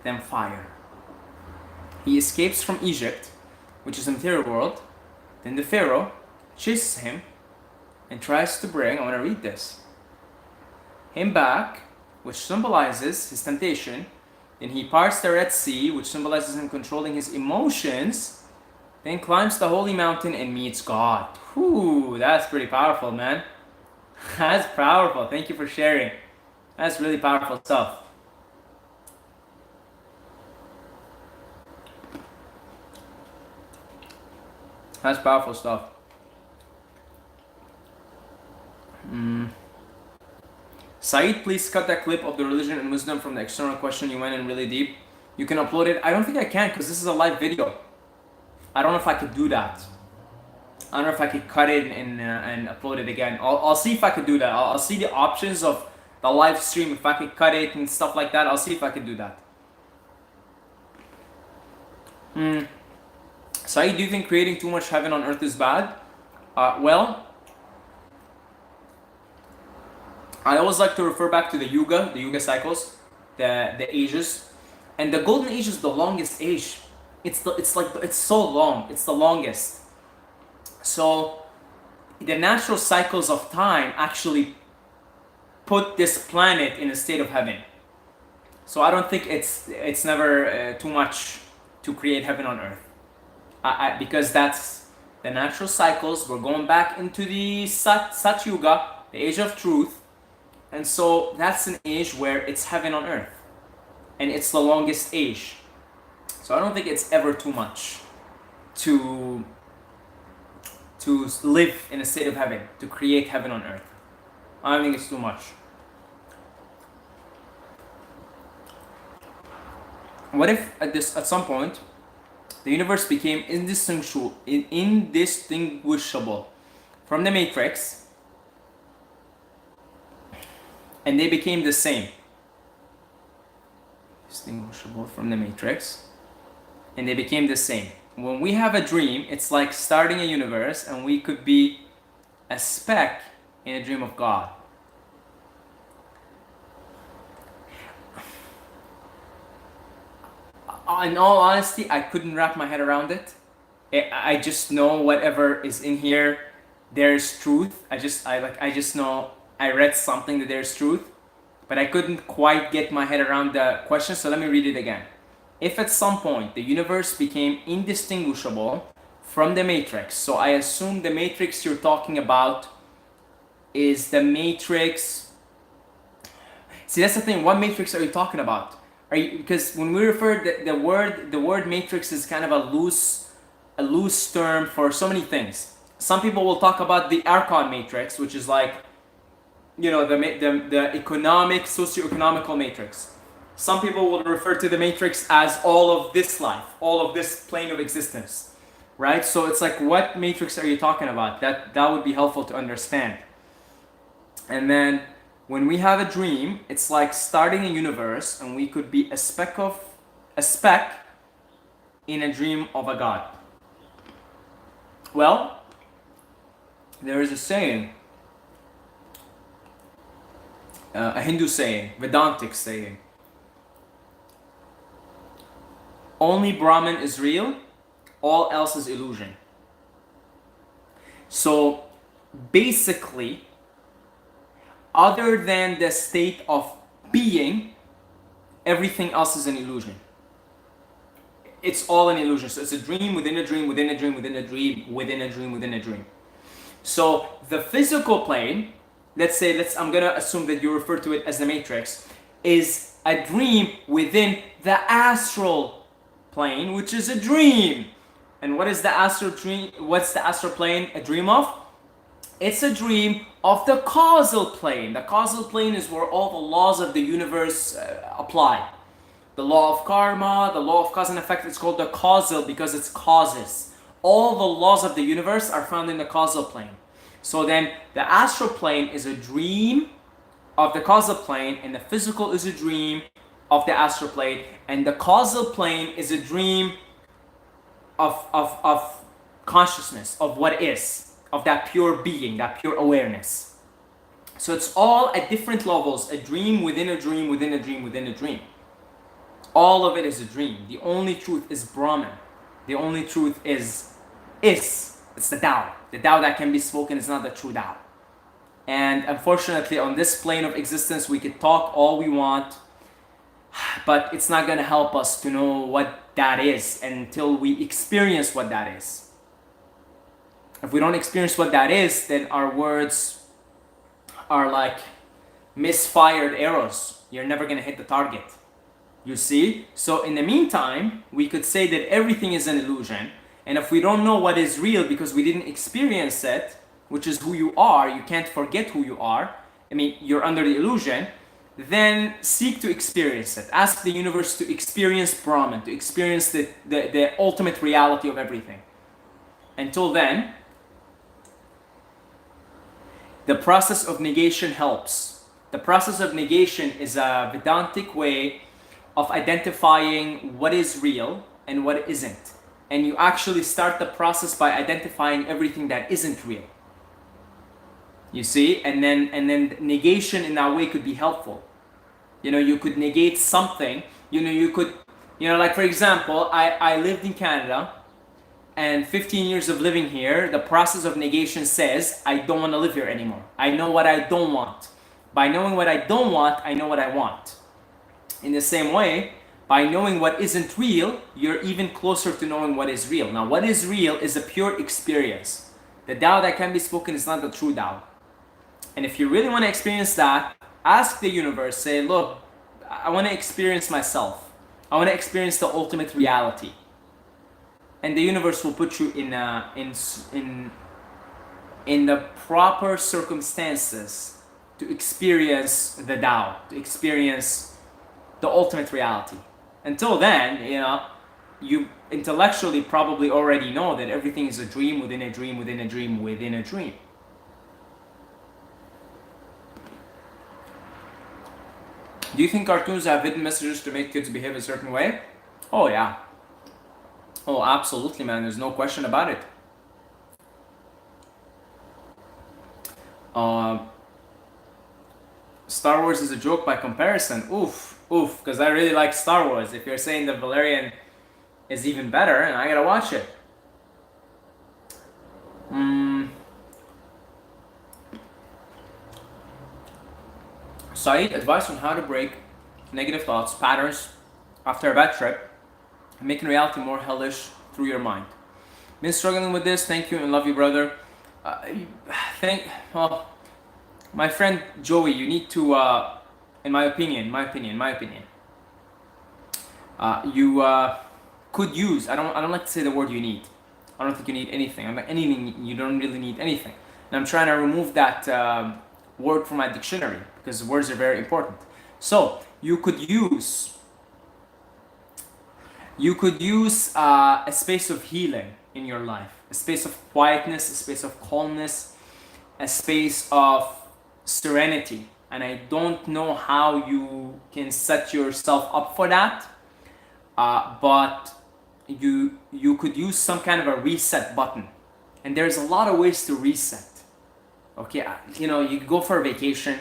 then fire. He escapes from Egypt, which is the material world. Then the Pharaoh chases him and tries to bring, I want to read this, him back, which symbolizes his temptation. Then he parts the Red Sea, which symbolizes him controlling his emotions. Then climbs the holy mountain and meets God. Whew, that's pretty powerful, man. That's powerful. Thank you for sharing. That's really powerful stuff. That's powerful stuff. Saeed, please cut that clip of the religion and wisdom from the external question. You went in really deep. You can upload it. I don't think I can because this is a live video. I don't know if I could do that. I don't know if I could cut it and upload it again. I'll see if I could do that. I'll see the options of the live stream, if I could cut it and stuff like that. I'll see if I could do that. Saeed, do you think creating too much heaven on earth is bad? Well, I always like to refer back to the Yuga cycles, the ages, and the golden age is the longest age. It's so long. It's the longest. So the natural cycles of time actually put this planet in a state of heaven. So I don't think it's never too much to create heaven on earth, because that's the natural cycles. We're going back into the Sat Yuga, the age of truth. And so that's an age where it's heaven on earth. And it's the longest age. So I don't think it's ever too much to live in a state of heaven, to create heaven on earth. I don't think it's too much. What if at some point the universe became indistinguishable from the matrix, and they became the same? Distinguishable from the matrix, and they became the same. When we have a dream, it's like starting a universe, and we could be a speck in a dream of God. In all honesty, I couldn't wrap my head around it. I just know whatever is in here, there's truth. I just know I read something that there's truth, but I couldn't quite get my head around the question, so let me read it again. If at some point the universe became indistinguishable from the matrix, so I assume the matrix you're talking about is the matrix. See, that's the thing. What matrix are you talking about? Because when we refer the word matrix is kind of a loose term for so many things. Some people will talk about the Archon matrix, which is like, the economic, socio-economical matrix. Some people will refer to the matrix as all of this life, all of this plane of existence, right? So it's like, what matrix are you talking about? That would be helpful to understand. And then when we have a dream, it's like starting a universe, and we could be a speck in a dream of a God. Well, there is a saying, a Hindu saying, Vedantic saying, only Brahman is real, all else is illusion. So basically, other than the state of being, everything else is an illusion. It's all an illusion. So it's a dream within a dream, within a dream, within a dream, within a dream, within a dream. So the physical plane, I'm gonna assume that you refer to it as the matrix, is a dream within the astral plane, which is a dream. And what is the astral dream? What's the astral plane a dream of? It's a dream of the causal plane. The causal plane is where all the laws of the universe apply. The law of karma, the law of cause and effect, it's called the causal because it's causes. All the laws of the universe are found in the causal plane. So then the astral plane is a dream of the causal plane, and the physical is a dream of the astral plane, and the causal plane is a dream of consciousness, of what is, of that pure being, that pure awareness. So it's all at different levels, a dream within a dream, within a dream, within a dream. All of it is a dream. The only truth is Brahman. The only truth is. It's the Tao. The Tao that can be spoken is not the true Tao. And unfortunately, on this plane of existence, we could talk all we want, but it's not going to help us to know what that is until we experience what that is. If we don't experience what that is, then our words are like misfired arrows. You're never going to hit the target. You see? So in the meantime, we could say that everything is an illusion, And if we don't know what is real because we didn't experience it, which is who you are, you can't forget who you are. I mean, you're under the illusion. Then seek to experience it. Ask the universe to experience Brahman, to experience the ultimate reality of everything. Until then, the process of negation helps. The process of negation is a Vedantic way of identifying what is real and what isn't. And you actually start the process by identifying everything that isn't real. You see, and then negation in that way could be helpful. You could negate something. You could, like for example, I lived in Canada, and 15 years of living here, the process of negation says I don't want to live here anymore. I know what I don't want. By knowing what I don't want, I know what I want. In the same way, by knowing what isn't real, you're even closer to knowing what is real. Now, what is real is a pure experience. The Tao that can be spoken is not the true Tao. And if you really want to experience that, ask the universe, say, look, I want to experience myself. I want to experience the ultimate reality. And the universe will put you in the proper circumstances to experience the Tao, to experience the ultimate reality. Until then, you intellectually probably already know that everything is a dream within a dream within a dream within a dream. Do you think cartoons have hidden messages to make kids behave a certain way? Oh yeah. Oh, absolutely, man. There's no question about it. Star Wars is a joke by comparison. Oof, because I really like Star Wars. If you're saying the Valerian is even better, and I gotta watch it. Saeed, advice on how to break negative thoughts, patterns after a bad trip, and making reality more hellish through your mind. Been struggling with this. Thank you and love you, brother. My friend Joey, you need to, in my opinion, you could use. I don't like to say the word you need. I don't think you need anything. You don't really need anything. And I'm trying to remove that word from my dictionary because words are very important. So you could use a space of healing in your life, a space of quietness, a space of calmness, a space of serenity. And I don't know how you can set yourself up for that, but you could use some kind of a reset button. And there's a lot of ways to reset. Okay, you could go for a vacation,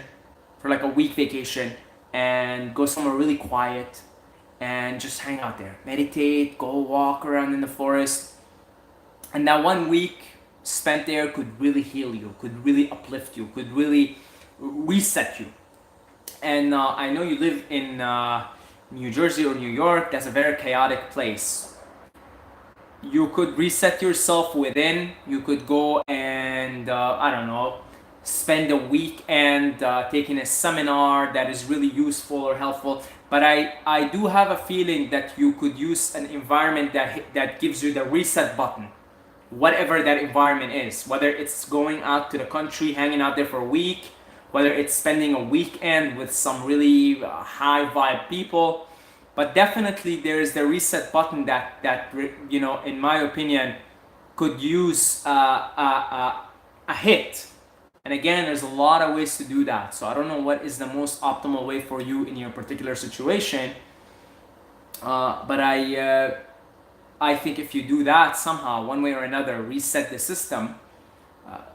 for like a week vacation, and go somewhere really quiet and just hang out there, meditate, go walk around in the forest. And that 1 week spent there could really heal you, could really uplift you, could really reset you. And I know you live in New Jersey or New York. That's a very chaotic place. You could reset yourself within. You could go and spend a weekend taking a seminar that is really useful or helpful. But I do have a feeling that you could use an environment that gives you the reset button, whatever that environment is. Whether it's going out to the country, hanging out there for a week, whether it's spending a weekend with some really high vibe people. But definitely there is the reset button that in my opinion, could use a hit. And again, there's a lot of ways to do that. So I don't know what is the most optimal way for you in your particular situation. But I think if you do that somehow, one way or another, reset the system,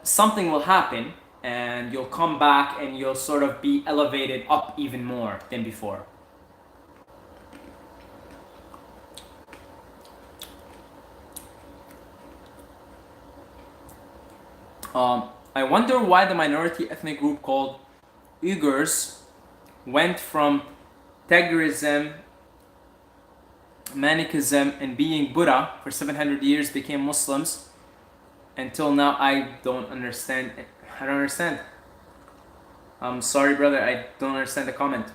something will happen and you'll come back and you'll sort of be elevated up even more than before. I wonder why the minority ethnic group called Uyghurs went from Tigrism, Manikism, and being Buddha for 700 years, became Muslims. Until now, I don't understand. I'm sorry, brother, I don't understand the comment.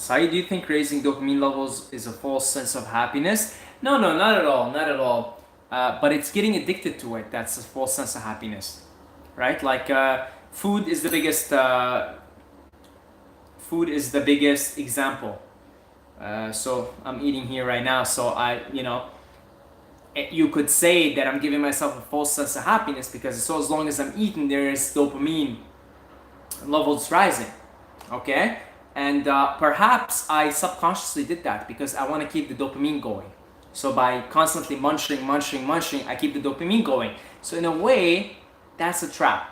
Sai, do you think raising dopamine levels is a false sense of happiness? No, not at all, not at all. But it's getting addicted to it. That's a false sense of happiness, right? Like food is the biggest. Food is the biggest example. So I'm eating here right now. So you could say that I'm giving myself a false sense of happiness because so as long as I'm eating, there is dopamine levels rising. Okay, and perhaps I subconsciously did that because I want to keep the dopamine going. So by constantly munching, I keep the dopamine going. So in a way, that's a trap.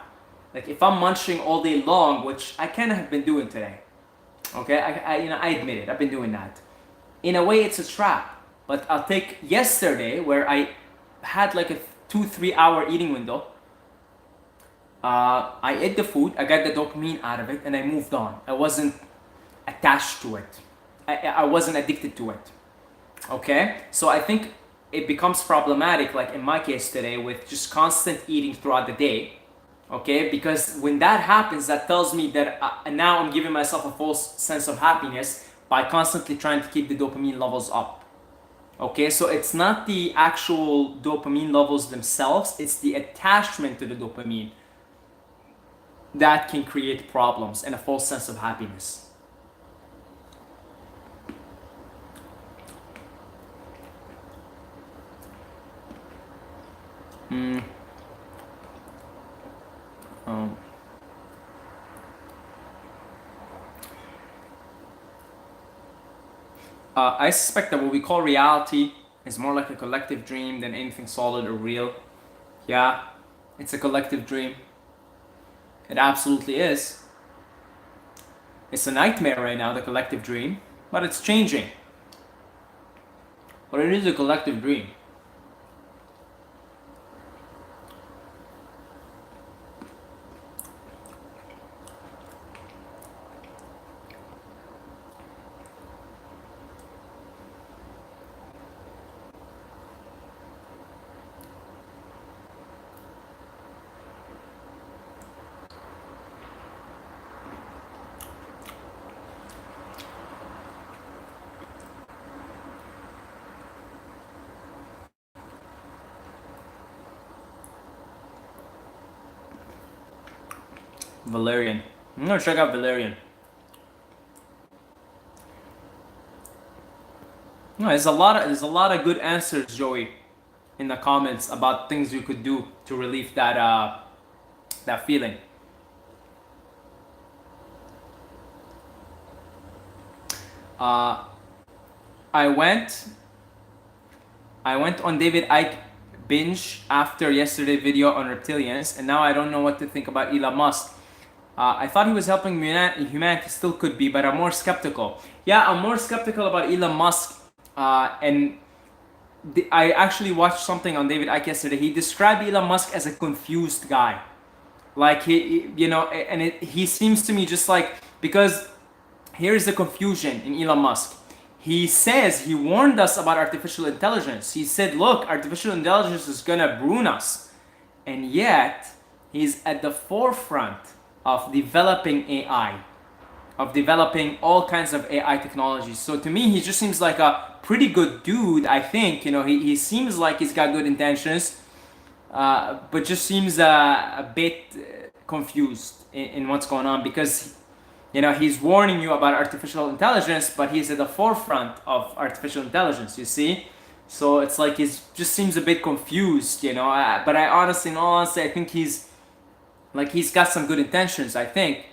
Like if I'm munching all day long, which I kind of have been doing today. Okay, I admit it. I've been doing that. In a way, it's a trap. But I'll take yesterday where I had like a 2-3 hour eating window. I ate the food, I got the dopamine out of it, and I moved on. I wasn't attached to it. I wasn't addicted to it. Okay? So I think it becomes problematic, like in my case today, with just constant eating throughout the day. Okay? Because when that happens, that tells me that now I'm giving myself a false sense of happiness by constantly trying to keep the dopamine levels up. Okay? So it's not the actual dopamine levels themselves, it's the attachment to the dopamine that can create problems and a false sense of happiness. I suspect that what we call reality is more like a collective dream than anything solid or real. Yeah, it's a collective dream. It absolutely is. It's a nightmare right now, the collective dream, but it's changing. But it is a collective dream. Valerian. I'm gonna check out Valerian. No, there's a lot of good answers, Joey, in the comments about things you could do to relieve that that feeling. I went on David Icke binge after yesterday's video on Reptilians, and now I don't know what to think about Elon Musk. I thought he was helping humanity, still could be, but I'm more skeptical. Yeah, I'm more skeptical about Elon Musk. I actually watched something on David Icke yesterday. He described Elon Musk as a confused guy. Like he seems to me just like, because here's the confusion in Elon Musk. He says, he warned us about artificial intelligence. He said, look, artificial intelligence is gonna ruin us. And yet, he's at the forefront of developing AI, of developing all kinds of AI technologies. So to me, he just seems like a pretty good dude, I think. He seems like he's got good intentions, but just seems a bit confused in what's going on, because he's warning you about artificial intelligence, but he's at the forefront of artificial intelligence, you see? So it's like he just seems a bit confused, but I honestly, in all honesty, I think he's got some good intentions, I think.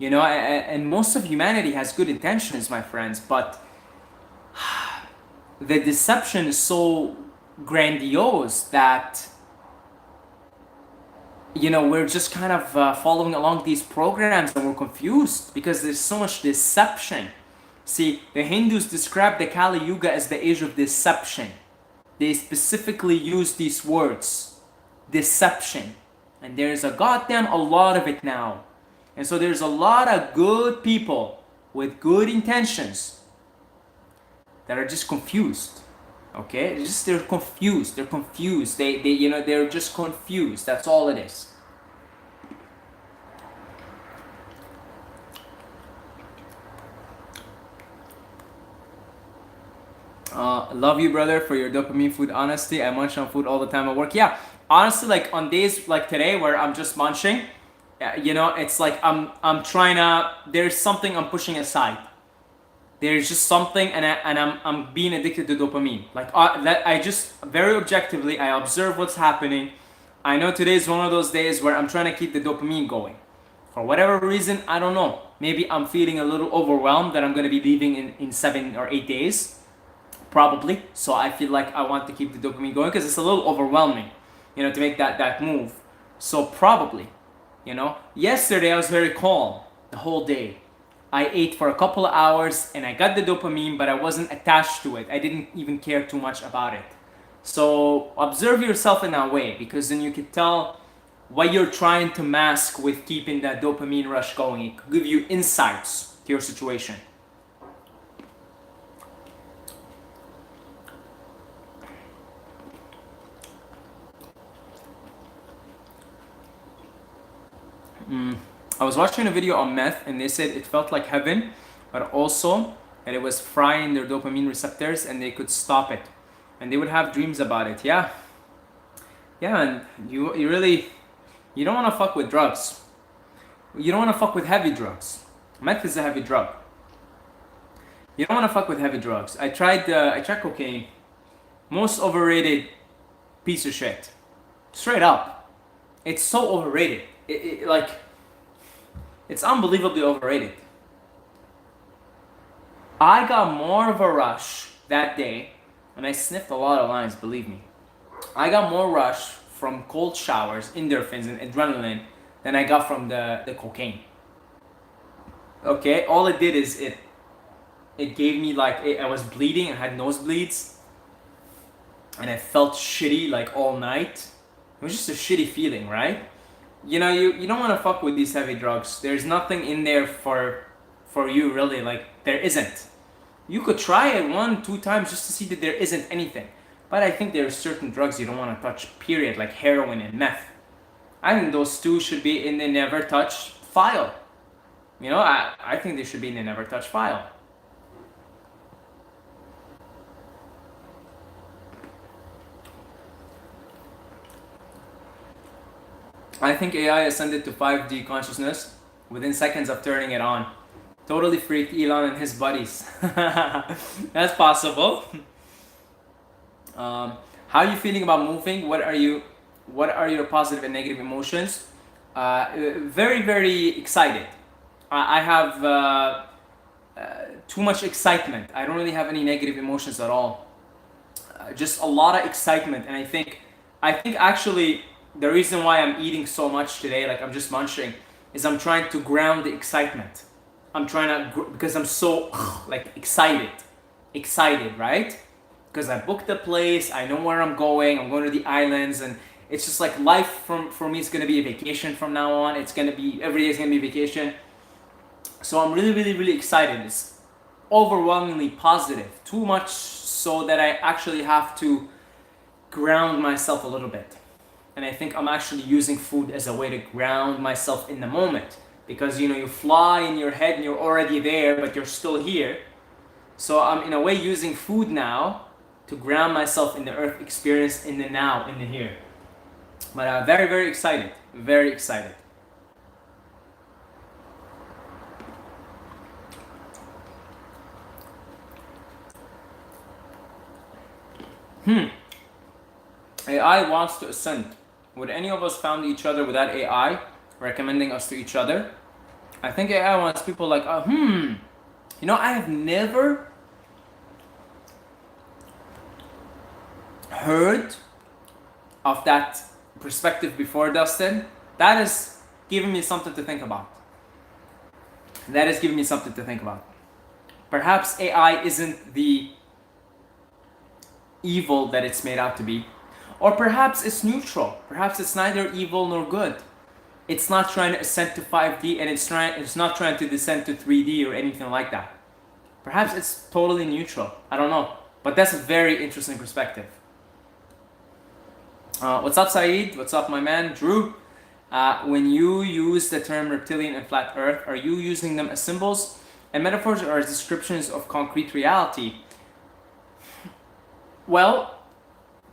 And most of humanity has good intentions, my friends, but the deception is so grandiose that we're just kind of following along these programs, and we're confused because there's so much deception. See, the Hindus describe the Kali Yuga as the age of deception. They specifically use these words, deception. And there's a lot of it now. And so there's a lot of good people with good intentions that are just confused. Okay? They're confused. They're confused. They're just confused. That's all it is. Love you, brother, for your dopamine food honesty. I munch on food all the time at work. Yeah, honestly, like on days like today where I'm just munching, it's like I'm trying to. There's something I'm pushing aside. There's just something, and I'm being addicted to dopamine. Like that, I just very objectively I observe what's happening. I know today is one of those days where I'm trying to keep the dopamine going. For whatever reason, I don't know. Maybe I'm feeling a little overwhelmed that I'm gonna be leaving in 7 or 8 days. Probably. So I feel like I want to keep the dopamine going because it's a little overwhelming, to make that move. So probably, yesterday I was very calm the whole day. I ate for a couple of hours and I got the dopamine, but I wasn't attached to it. I didn't even care too much about it. So observe yourself in that way, because then you can tell what you're trying to mask with keeping that dopamine rush going. It could give you insights to your situation. I was watching a video on meth and they said it felt like heaven, but also that it was frying their dopamine receptors and they could stop it. And they would have dreams about it. Yeah, and you really, you don't want to fuck with drugs. You don't want to fuck with heavy drugs. Meth is a heavy drug. You don't want to fuck with heavy drugs. I tried cocaine. Most overrated piece of shit. Straight up. It's so overrated. It's unbelievably overrated. I got more of a rush that day, and I sniffed a lot of lines, believe me. I got more rush from cold showers, endorphins, and adrenaline than I got from the cocaine. Okay, all it did is it gave me I was bleeding, I had nosebleeds, and I felt shitty all night. It was just a shitty feeling, right? You don't want to fuck with these heavy drugs. There's nothing in there for you really, there isn't. You could try it 1-2 times just to see that there isn't anything. But I think there are certain drugs you don't want to touch, period, like heroin and meth. I think those two should be in the never touch file. I think they should be in the never touch file. I think AI ascended to 5D consciousness within seconds of turning it on. Totally freaked Elon and his buddies. That's possible. How are you feeling about moving? What are your positive and negative emotions? Very, very excited. I have too much excitement. I don't really have any negative emotions at all. Just a lot of excitement, and I think actually the reason why I'm eating so much today, I'm just munching, is I'm trying to ground the excitement. I'm trying to, because I'm so excited, right? Because I booked the place, I know where I'm going to the islands, and it's just life for me is going to be a vacation from now on. It's going to be, every day is going to be a vacation. So I'm really, really, really excited. It's overwhelmingly positive, too much so that I actually have to ground myself a little bit. And I think I'm actually using food as a way to ground myself in the moment. Because you fly in your head and you're already there, but you're still here. So I'm in a way using food now to ground myself in the earth experience, in the now, in the here. But very, very excited. Very excited. AI wants to ascend. Would any of us found each other without AI recommending us to each other? I think AI wants people I have never heard of that perspective before, Dustin. That is giving me something to think about. Perhaps AI isn't the evil that it's made out to be. Or perhaps it's neutral. Perhaps it's neither evil nor good. It's not trying to ascend to 5D, and it's not trying to descend to 3D or anything like that. Perhaps it's totally neutral. I don't know. But that's a very interesting perspective. What's up, Saeed? What's up, my man? Drew, when you use the term reptilian and flat earth, are you using them as symbols and metaphors or as descriptions of concrete reality? Well,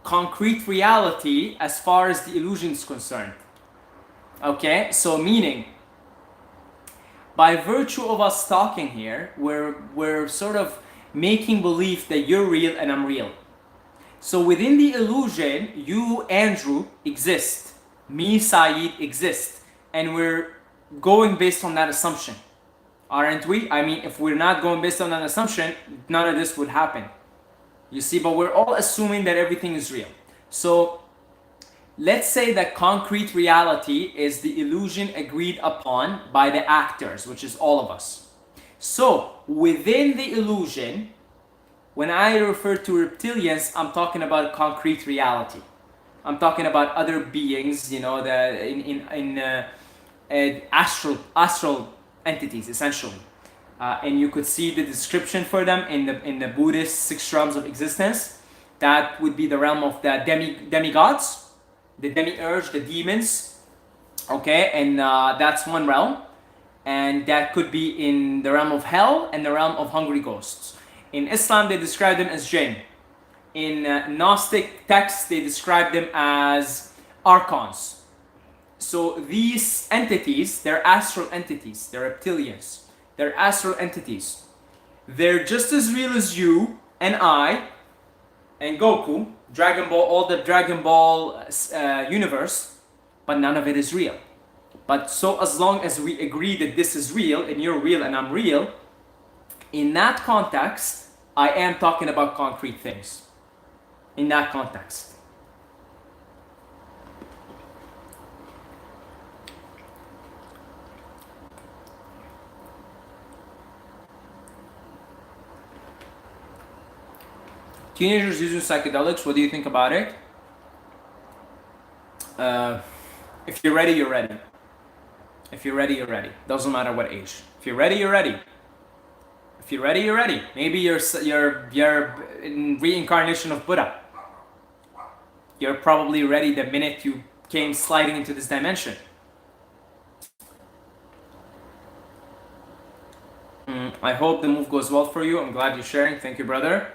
concrete reality as far as the illusion is concerned. Okay, so meaning, by virtue of us talking here, we're sort of making believe that you're real and I'm real. So within the illusion, you, Andrew, exist. Me, Saeed, exist. And we're going based on that assumption. Aren't we? I mean, if we're not going based on that assumption, none of this would happen. You see, but we're all assuming that everything is real. So let's say that concrete reality is the illusion agreed upon by the actors, which is all of us. So within the illusion, when I refer to reptilians, I'm talking about concrete reality. I'm talking about other beings, you know, astral entities, essentially. And you could see the description for them in the Buddhist 6 realms of existence. That would be the realm of the demigods, the demiurge, the demons. Okay, and that's one realm. And that could be in the realm of hell and the realm of hungry ghosts. In Islam, they describe them as jinn. In Gnostic texts, they describe them as archons. So these entities, they're astral entities, they're reptilians. They're astral entities. They're just as real as you and I and Goku, Dragon Ball, all the Dragon Ball universe, but none of it is real. But so as long as we agree that this is real and you're real and I'm real, in that context, I am talking about concrete things. In that context. Teenagers using psychedelics, what do you think about it? If you're ready, you're ready. If you're ready, you're ready. Doesn't matter what age. If you're ready, you're ready. If you're ready, you're ready. Maybe you're in reincarnation of Buddha. You're probably ready the minute you came sliding into this dimension. I hope the move goes well for you. I'm glad you're sharing. Thank you, brother.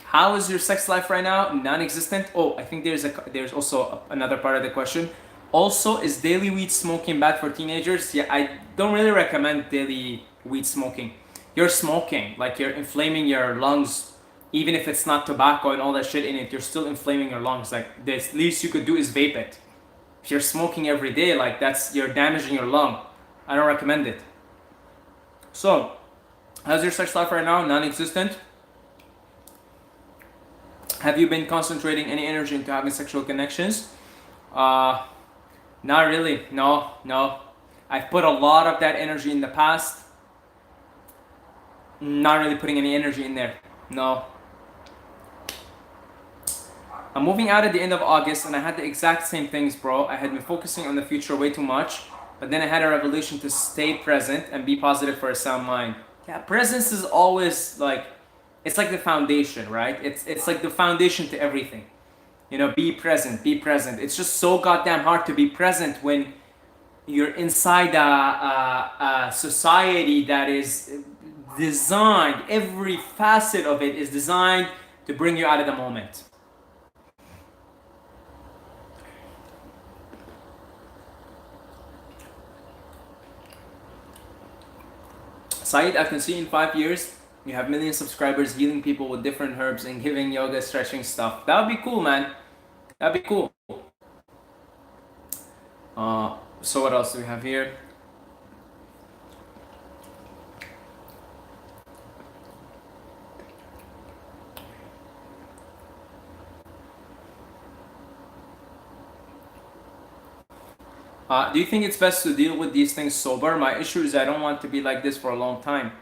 How is your sex life right now? Non-existent. Oh, I think there's also another part of the question. Also, is daily weed smoking bad for teenagers? Yeah, I don't really recommend daily weed smoking. You're smoking, like you're inflaming your lungs. Even if it's not tobacco and all that shit in it, you're still inflaming your lungs. Like the least you could do is vape it. If you're smoking every day, like you're damaging your lung. I don't recommend it. So, how's your sex life right now? Non-existent. Have you been concentrating any energy into having sexual connections? Not really. No. I've put a lot of that energy in the past. Not really putting any energy in there. No. I'm moving out at the end of August and I had the exact same things, bro. I had been focusing on the future way too much, but then I had a revelation to stay present and be positive for a sound mind. Yeah, presence is always like, it's like the foundation, right? It's like the foundation to everything. You know, be present, be present. It's just so goddamn hard to be present when you're inside a society that is designed, every facet of it is designed to bring you out of the moment. Saeed, I can see in 5 years, you have million subscribers healing people with different herbs and giving yoga stretching stuff. That would be cool, man. That'd be cool. So what else do we have here? Do you think it's best to deal with these things sober? My issue is I don't want to be like this for a long time.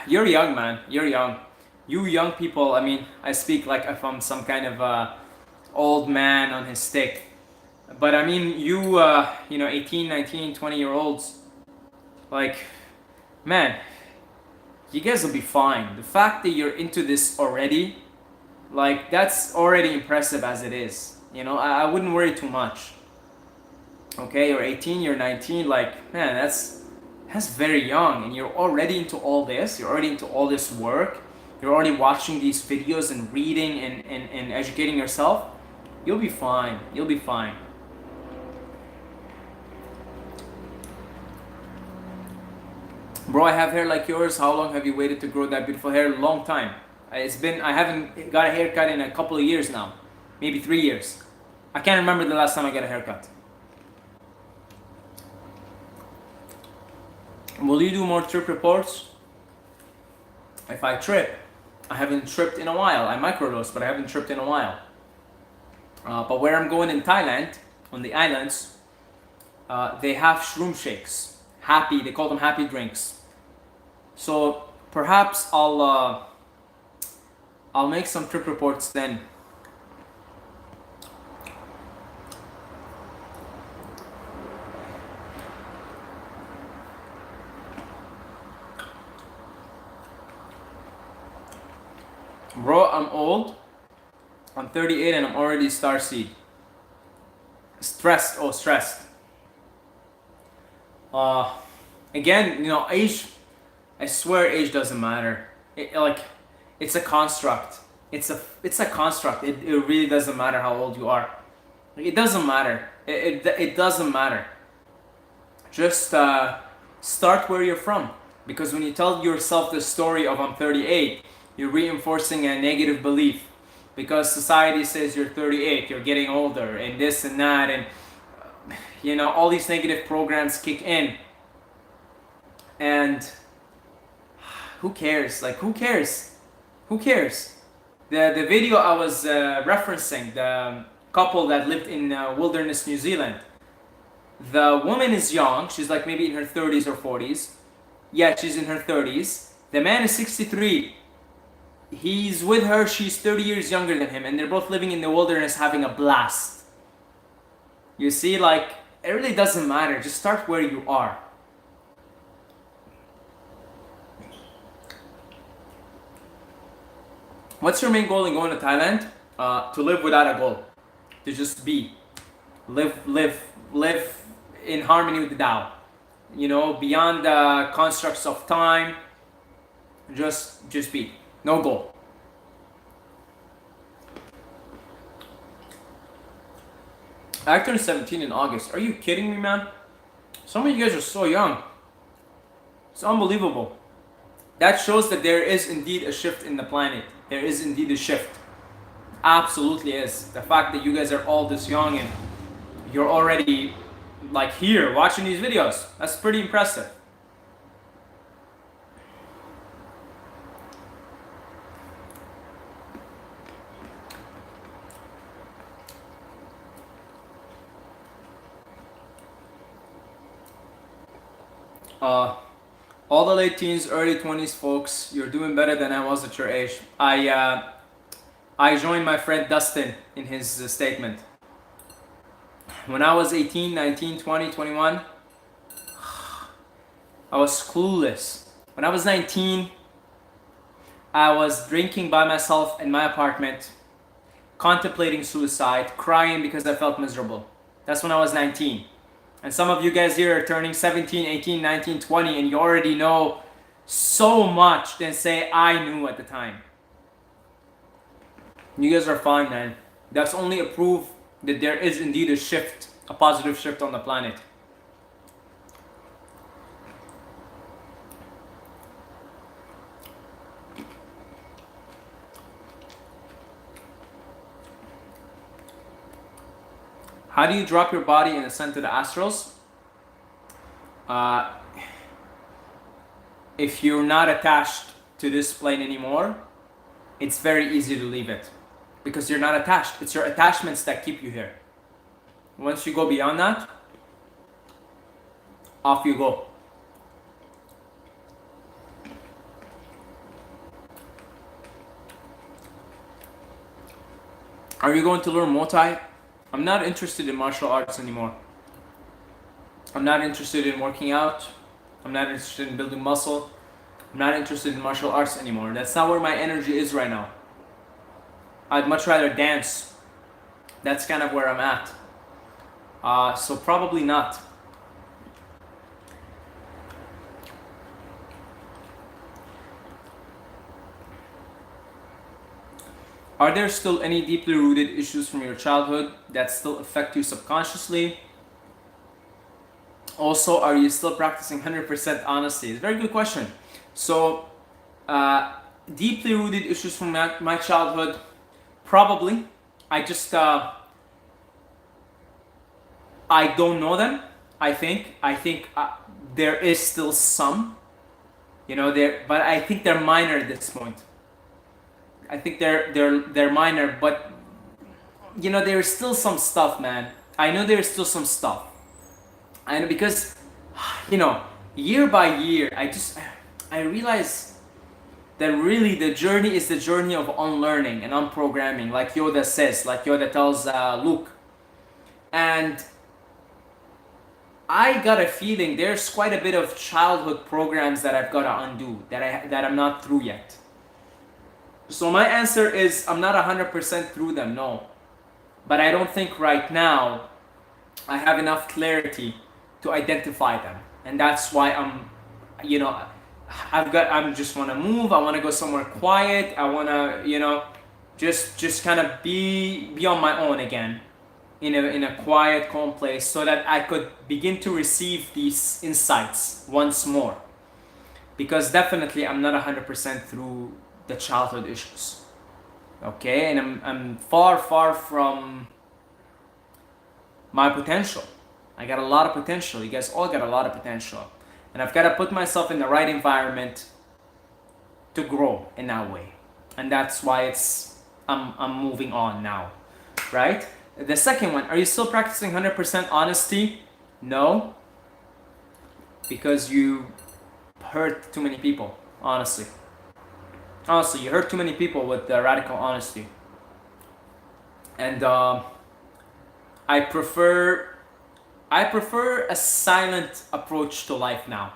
You're young, man. You're young. You young people, I mean, I speak like if I'm some kind of old man on his stick. But I mean, you 18, 19, 20-year-olds, like, man, you guys will be fine. The fact that you're into this already, like, that's already impressive as it is. You know, I wouldn't worry too much. Okay, you're 18, you're 19, like, man, that's That's very young, and you're already into all this. You're already into all this work. You're already watching these videos and reading and educating yourself. You'll be fine. You'll be fine. Bro, I have hair like yours. How long have you waited to grow that beautiful hair? Long time. I haven't got a haircut in a couple of years now. Maybe 3 years. I can't remember the last time I got a haircut. Will you do more trip reports? If I trip, I haven't tripped in a while. I microdose, but I haven't tripped in a while. But where I'm going in Thailand, on the islands, they have shroom shakes. Happy, they call them happy drinks. So perhaps I'll make some trip reports then. Bro, I'm old. I'm 38 and I'm already starseed. Stressed. Again, age, I swear age doesn't matter. It's a construct. It's a construct. It really doesn't matter how old you are. It doesn't matter. It doesn't matter. Just start where you're from. Because when you tell yourself the story of I'm 38, you're reinforcing a negative belief. Because society says you're 38, you're getting older, and this and that, and all these negative programs kick in. And who cares? Who cares? Who cares? The video I was referencing, the couple that lived in wilderness New Zealand. The woman is young. She's maybe in her 30s or 40s. Yeah, she's in her 30s. The man is 63. He's with her. She's 30 years younger than him. And they're both living in the wilderness having a blast. You see, it really doesn't matter. Just start where you are. What's your main goal in going to Thailand? To live without a goal. To just be. Live in harmony with the Tao. Beyond the constructs of time. Just be. No goal. I turned 17 in August. Are you kidding me, man? Some of you guys are so young. It's unbelievable. That shows that there is indeed a shift in the planet. There is indeed a shift. Absolutely is. The fact that you guys are all this young and you're already here watching these videos. That's pretty impressive. All the late teens, early 20s folks, you're doing better than I was at your age. I joined my friend Dustin in his statement. When I was 18, 19, 20, 21, I was clueless. When I was 19, I was drinking by myself in my apartment, contemplating suicide, crying because I felt miserable. That's when I was 19. And some of you guys here are turning 17, 18, 19, 20, and you already know so much than say I knew at the time. You guys are fine, man. That's only a proof that there is indeed a shift, a positive shift on the planet. How do you drop your body and ascend to the astrals? If you're not attached to this plane anymore, it's very easy to leave it. Because you're not attached. It's your attachments that keep you here. Once you go beyond that, off you go. Are you going to learn Muay Thai? I'm not interested in martial arts anymore. I'm not interested in working out. I'm not interested in building muscle. I'm not interested in martial arts anymore. That's not where my energy is right now. I'd much rather dance. That's kind of where I'm at. So probably not. Are there still any deeply rooted issues from your childhood that still affect you subconsciously? Also, are you still practicing 100% honesty? It's a very good question. So, deeply rooted issues from my childhood, probably. I just, I don't know them. I think there is still some, but I think they're minor at this point. I think they're minor, but there's still some stuff, man. I know there's still some stuff. I know because, year by year, I realize that really the journey is the journey of unlearning and unprogramming, like Yoda says, like Yoda tells Luke. And I got a feeling there's quite a bit of childhood programs that I've got to undo, that I'm not through yet. So my answer is I'm not 100% through them, no. But I don't think right now I have enough clarity to identify them. And that's why I just want to move. I want to go somewhere quiet. I want to, just kind of be on my own again in a quiet, calm place so that I could begin to receive these insights once more. Because definitely I'm not 100% through the childhood issues. Okay, and I'm far from my potential. I got a lot of potential. You guys all got a lot of potential. And I've got to put myself in the right environment to grow in that way. And that's why I'm moving on now. Right? The second one, are you still practicing 100% honesty? No. Because you hurt too many people, honestly. Honestly, you hurt too many people with the radical honesty. And I prefer a silent approach to life now.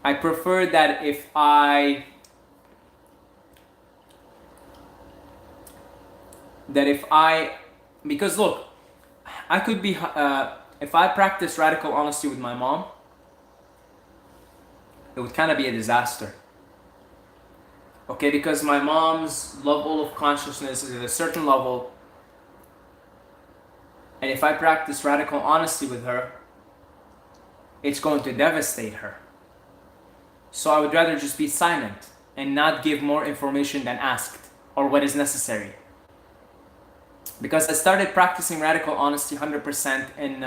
I prefer that because look, I could be, if I practice radical honesty with my mom, it would kind of be a disaster. Okay, because my mom's level of consciousness is at a certain level, and if I practice radical honesty with her, it's going to devastate her. So I would rather just be silent and not give more information than asked or what is necessary. Because I started practicing radical honesty 100% and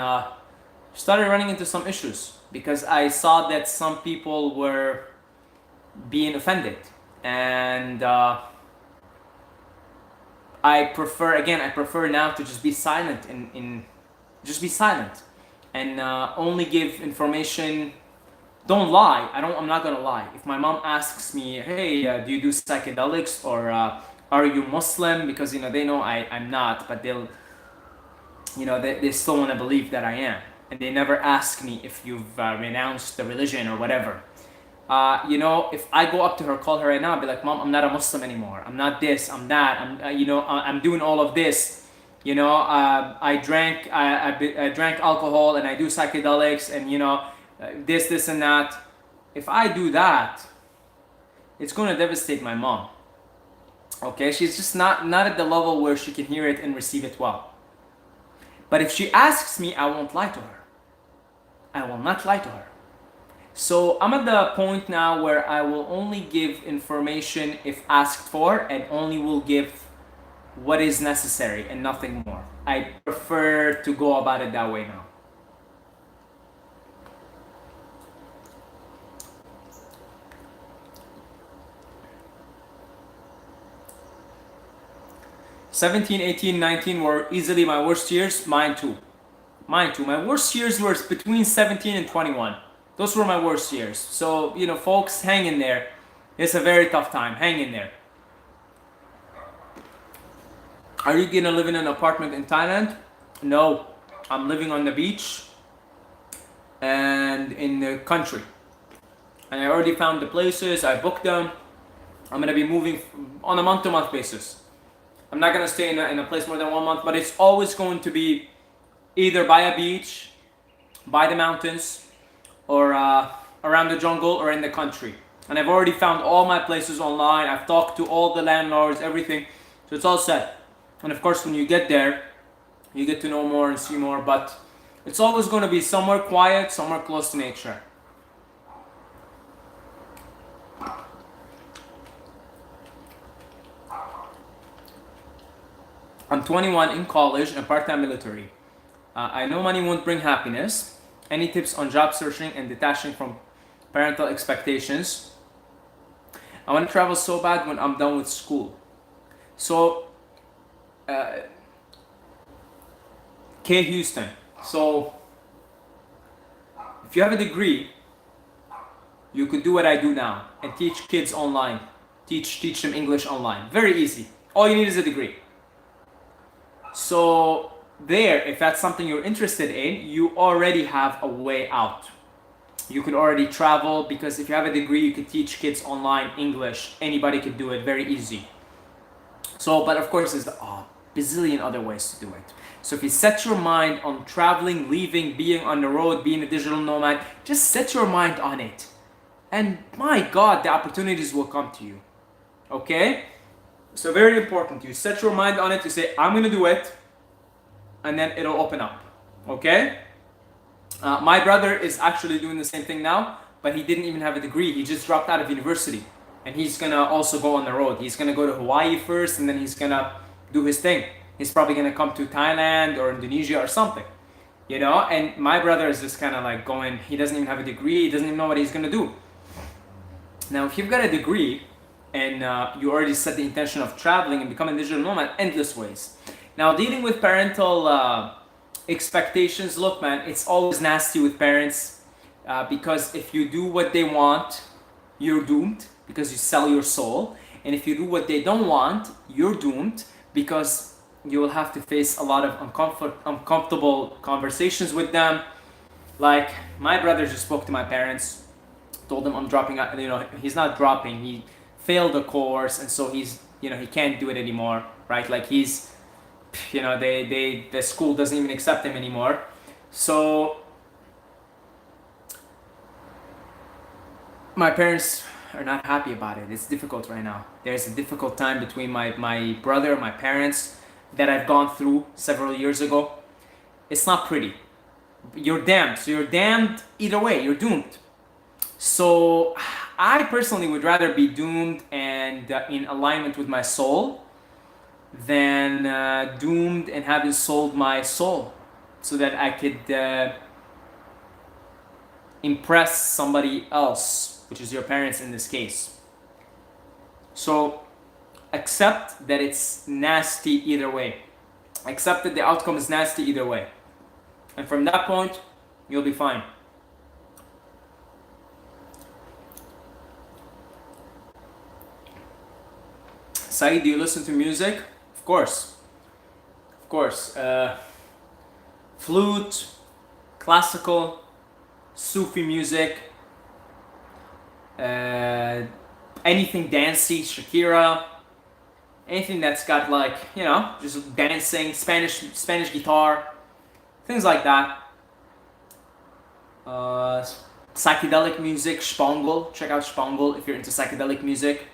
started running into some issues because I saw that some people were being offended. And I prefer now to just be silent just be silent and only give information. Don't lie. I'm not gonna lie. If my mom asks me, hey, do you do psychedelics or are you Muslim? Because they know I'm not, but they'll they still want to believe that I am, and they never ask me if you've renounced the religion or whatever. If I go up to her, call her right now, be like, Mom, I'm not a Muslim anymore. I'm not this, I'm that. I'm doing all of this. I drank alcohol and I do psychedelics and this and that. If I do that, it's going to devastate my mom. Okay, she's just not at the level where she can hear it and receive it well. But if she asks me, I won't lie to her. I will not lie to her. So I'm at the point now where I will only give information if asked for and only will give what is necessary and nothing more. I prefer to go about it that way now. '17, '18, '19 were easily my worst years. Mine too. My worst years were between 17 and 21. Those were my worst years. So, folks, hang in there. It's a very tough time. Hang in there. Are you gonna live in an apartment in Thailand? No. I'm living on the beach and in the country. And I already found the places. I booked them. I'm gonna be moving on a month-to-month basis. I'm not gonna stay in a place more than 1 month, but it's always going to be either by a beach, by the mountains, or around the jungle or in the country. And I've already found all my places online. I've talked to all the landlords, everything. So it's all set. And of course, when you get there, you get to know more and see more, but it's always going to be somewhere quiet, somewhere close to nature. I'm 21 in college and part-time military. I know money won't bring happiness. Any tips on job searching and detaching from parental expectations? I want to travel so bad when I'm done with school. So, K. Houston. So, if you have a degree, you could do what I do now and teach kids online. Teach them English online. Very easy. All you need is a degree. So there, if that's something you're interested in, you already have a way out. You could already travel, because if you have a degree, you could teach kids online English. Anybody could do it, very easy. So, but of course, there's a bazillion other ways to do it. So if you set your mind on traveling, leaving, being on the road, being a digital nomad, just set your mind on it. And my God, the opportunities will come to you. Okay? So very important, you set your mind on it, you say, I'm gonna do it, and then it'll open up, okay? My brother is actually doing the same thing now, but he didn't even have a degree, he just dropped out of university. And he's gonna also go on the road. He's gonna go to Hawaii first, and then he's gonna do his thing. He's probably gonna come to Thailand or Indonesia or something, you know? And my brother is just kind of like going, he doesn't even have a degree, he doesn't even know what he's gonna do. Now, if you've got a degree, and you already set the intention of traveling and becoming a digital nomad, endless ways. Now, dealing with parental expectations, look man, it's always nasty with parents because if you do what they want, you're doomed because you sell your soul. And if you do what they don't want, you're doomed because you will have to face a lot of uncomfortable conversations with them. Like, my brother just spoke to my parents, told them I'm dropping out, you know, he's not dropping, he failed the course, and so he's, you know, he can't do it anymore, right? Like he's, you know, the school doesn't even accept him anymore. So my parents are not happy about it. It's difficult right now. There's a difficult time between my brother, my parents, that I've gone through several years ago. It's not pretty. You're damned. So you're damned either way. You're doomed. So I personally would rather be doomed and in alignment with my soul than doomed and having sold my soul so that I could impress somebody else, which is your parents in this case. So accept that it's nasty either way. Accept that the outcome is nasty either way. And from that point, you'll be fine. Saeed, do you listen to music? Of course. Of course. Flute, classical, Sufi music, anything dancey, Shakira, anything that's got like, you know, just dancing, Spanish guitar, things like that. Psychedelic music, Spangle. Check out Spangle if you're into psychedelic music.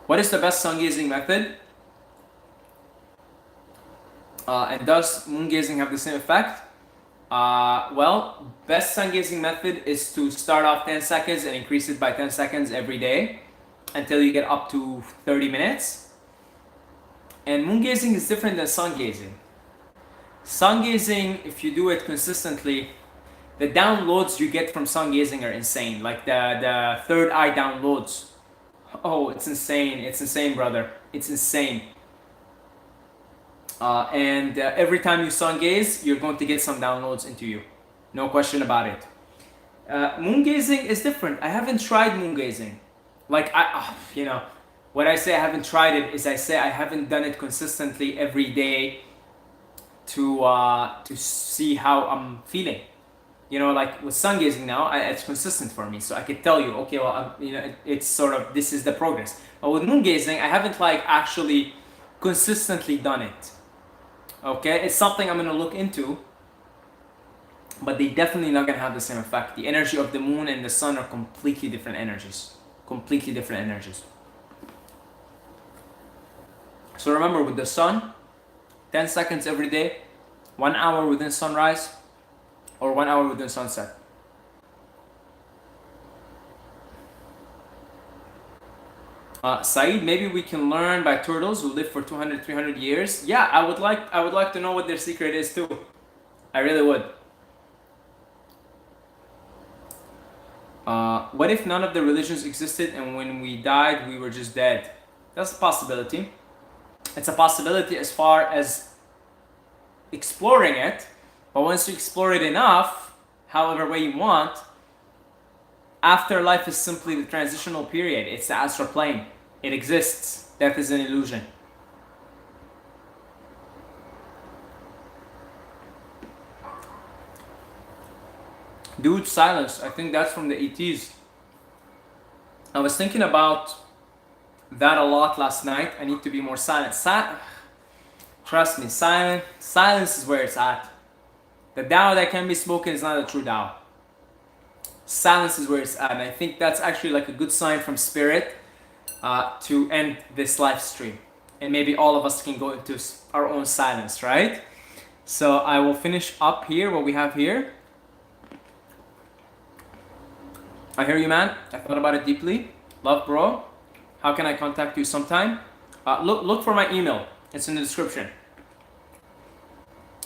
What is the best sun gazing method? And does moon gazing have the same effect? Well, best sun gazing method is to start off 10 seconds and increase it by 10 seconds every day until you get up to 30 minutes. And moon gazing is different than sun gazing. Sun gazing, if you do it consistently, the downloads you get from sun gazing are insane. Like the third eye downloads. Oh, it's insane. It's insane, brother. It's insane. And every time you sun gaze, you're going to get some downloads into you. No question about it. Moon gazing is different. I haven't tried moon gazing. Like, you know, when I say I haven't tried it, is I say I haven't done it consistently every day to see how I'm feeling. You know, like with sun gazing now, it's consistent for me, so I could tell you, okay, well, you know, it's sort of, this is the progress. But with moon gazing, I haven't like actually consistently done it. Okay, it's something I'm gonna look into, but they definitely not gonna have the same effect. The energy of the moon and the sun are completely different energies. completely different energies. So remember, with the sun, 10 seconds every day, 1 hour within sunrise, or 1 hour within sunset. Saeed, maybe we can learn by turtles who live for 200, 300 years. Yeah, I would like to know what their secret is too. I really would. What if none of the religions existed and when we died we were just dead? That's a possibility. It's a possibility as far as exploring it, but once you explore it enough, however way you want, afterlife is simply the transitional period. It's the astral plane. It exists. Death is an illusion. Dude, silence. I think that's from the 80s. I was thinking about that a lot last night. I need to be more silent. Trust me, silence is where it's at. The Tao that can be spoken is not a true Tao. Silence is where it's at, and I think that's actually like a good sign from Spirit to end this live stream. And maybe all of us can go into our own silence, right? So I will finish up here what we have here. I hear you, man. I thought about it deeply. Love, bro. How can I contact you sometime? Look for my email. It's in the description.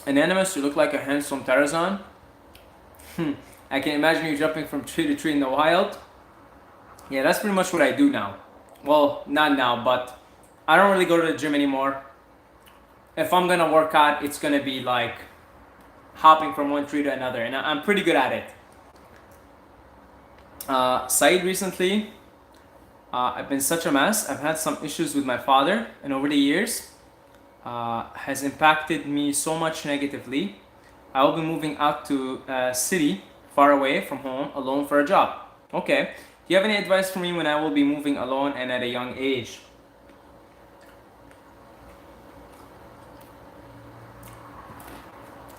Anonymous, you look like a handsome Tarzan. I can imagine you jumping from tree to tree in the wild. Yeah, that's pretty much what I do now. Well, not now, but I don't really go to the gym anymore. If I'm gonna work out, it's gonna be like hopping from one tree to another, and I'm pretty good at it. Saeed, recently, I've been such a mess. I've had some issues with my father, and over the years, has impacted me so much negatively. I will be moving out to a city far away from home, alone for a job. Okay. Do you have any advice for me when I will be moving alone and at a young age?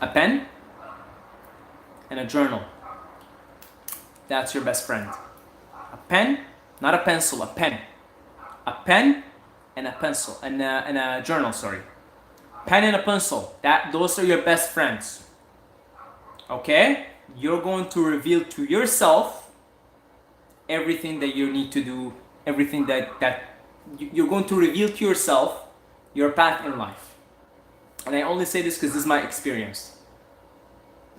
A pen and a journal. That's your best friend. A pen, not a pencil, a pen. A pen and a pencil, and a journal, sorry. Pen and a pencil, those are your best friends. Okay? You're going to reveal to yourself everything that you need to do, everything that you're going to reveal to yourself your path in life. And I only say this because this is my experience.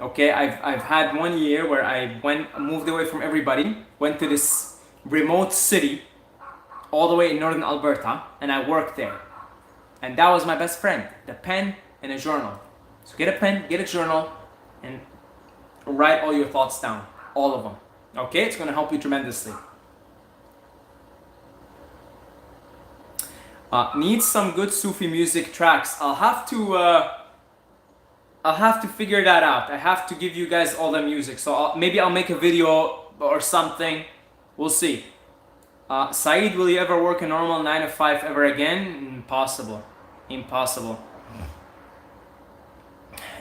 Okay, I've had 1 year where I moved away from everybody, went to this remote city all the way in northern Alberta, and I worked there. And that was my best friend, the pen and a journal. So get a pen, get a journal, and write all your thoughts down, all of them. Okay, it's gonna help you tremendously. Need some good Sufi music tracks. I'll have to figure that out. I have to give you guys all the music. So maybe I'll make a video or something. We'll see. Saeed, will you ever work a normal 9 to 5 ever again? Impossible. Impossible.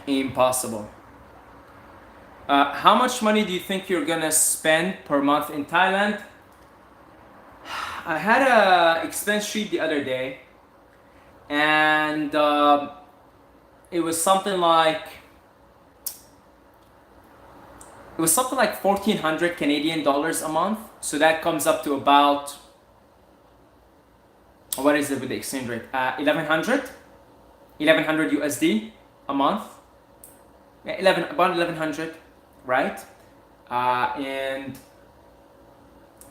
Impossible. How much money do you think you're gonna spend per month in Thailand? I had a expense sheet the other day, and it was something like 1,400 Canadian dollars a month. So that comes up to about, what is it with the exchange rate? 1,100 USD a month. About 1,100, right? And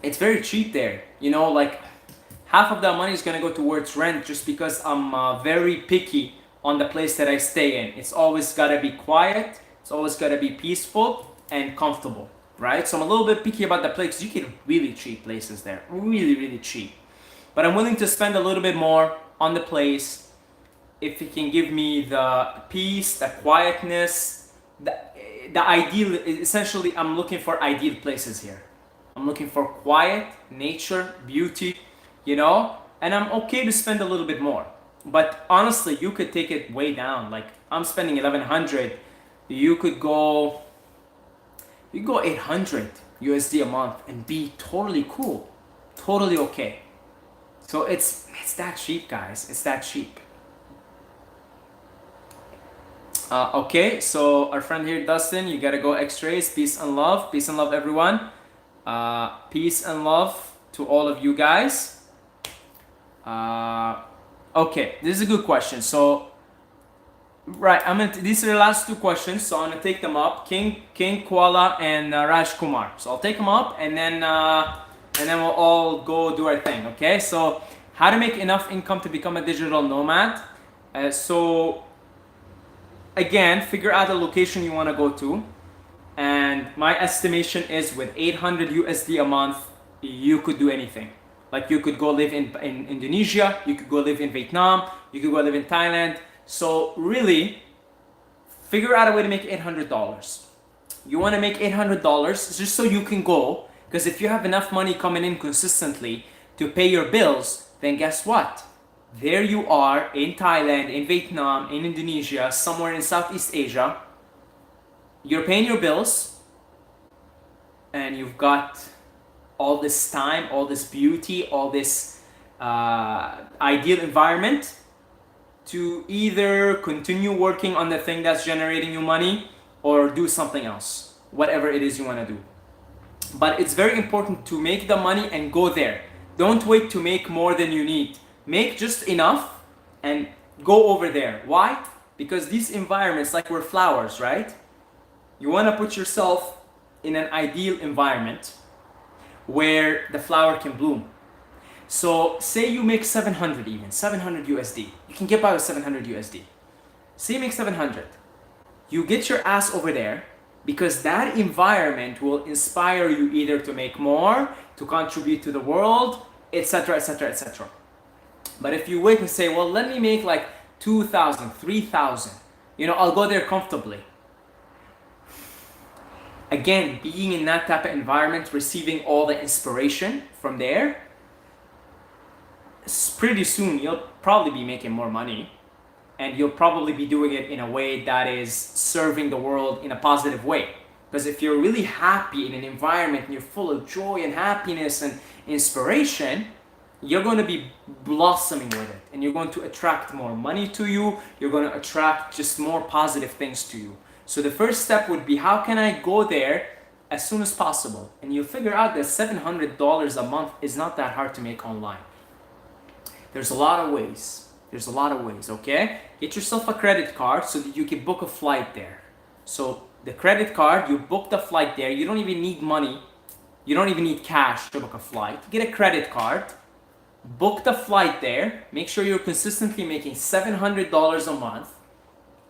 it's very cheap there. You know, like half of that money is gonna go towards rent, just because I'm very picky on the place that I stay in. It's always gotta be quiet. It's always gotta be peaceful and comfortable, right? So I'm a little bit picky about the place. You get really cheap places there, really, really cheap. But I'm willing to spend a little bit more on the place if it can give me the peace, the quietness, the ideal. Essentially, I'm looking for ideal places here. I'm looking for quiet, nature, beauty, you know, and I'm okay to spend a little bit more. But honestly, you could take it way down. Like I'm spending 1,100. You could go 800 USD a month and be totally cool. Totally okay. So it's that cheap, guys. It's that cheap. Okay, so our friend here, Dustin, you gotta go X-rays. Peace and love. Peace and love, everyone. Peace and love to all of you guys. Okay, this is a good question. So, right, these are the last two questions, so I'm gonna take them up. King Koala and Raj Kumar. So I'll take them up, and then we'll all go do our thing. Okay. So, how to make enough income to become a digital nomad? So, again, figure out the location you want to go to, and my estimation is with 800 USD a month, you could do anything. Like you could go live in Indonesia, you could go live in Vietnam, you could go live in Thailand. So really, figure out a way to make $800. You want to make $800 just so you can go, because if you have enough money coming in consistently to pay your bills, then guess what? There you are in Thailand, in Vietnam, in Indonesia, somewhere in Southeast Asia. You're paying your bills, and you've got all this time, all this beauty, all this ideal environment to either continue working on the thing that's generating you money or do something else, whatever it is you want to do. But it's very important to make the money and go there. Don't wait to make more than you need. Make just enough and go over there. Why? Because these environments, like we're flowers, right? You want to put yourself in an ideal environment where the flower can bloom. So say you make 700 USD. You can get by with 700 USD. Say you make 700. You get your ass over there because that environment will inspire you either to make more, to contribute to the world, etc., etc., etc. But if you wait and say, well, let me make like 2,000, 3,000, I'll go there comfortably. Again, being in that type of environment, receiving all the inspiration from there, pretty soon you'll probably be making more money, and you'll probably be doing it in a way that is serving the world in a positive way. Because if you're really happy in an environment and you're full of joy and happiness and inspiration, you're going to be blossoming with it, and you're going to attract more money to you. You're going to attract just more positive things to you. So the first step would be, how can I go there as soon as possible? And you'll figure out that $700 a month is not that hard to make online. There's a lot of ways. Okay? Get yourself a credit card so that you can book a flight there. So the credit card, you book the flight there. You don't even need money. You don't even need cash to book a flight. Get a credit card. Book the flight there. Make sure you're consistently making $700 a month.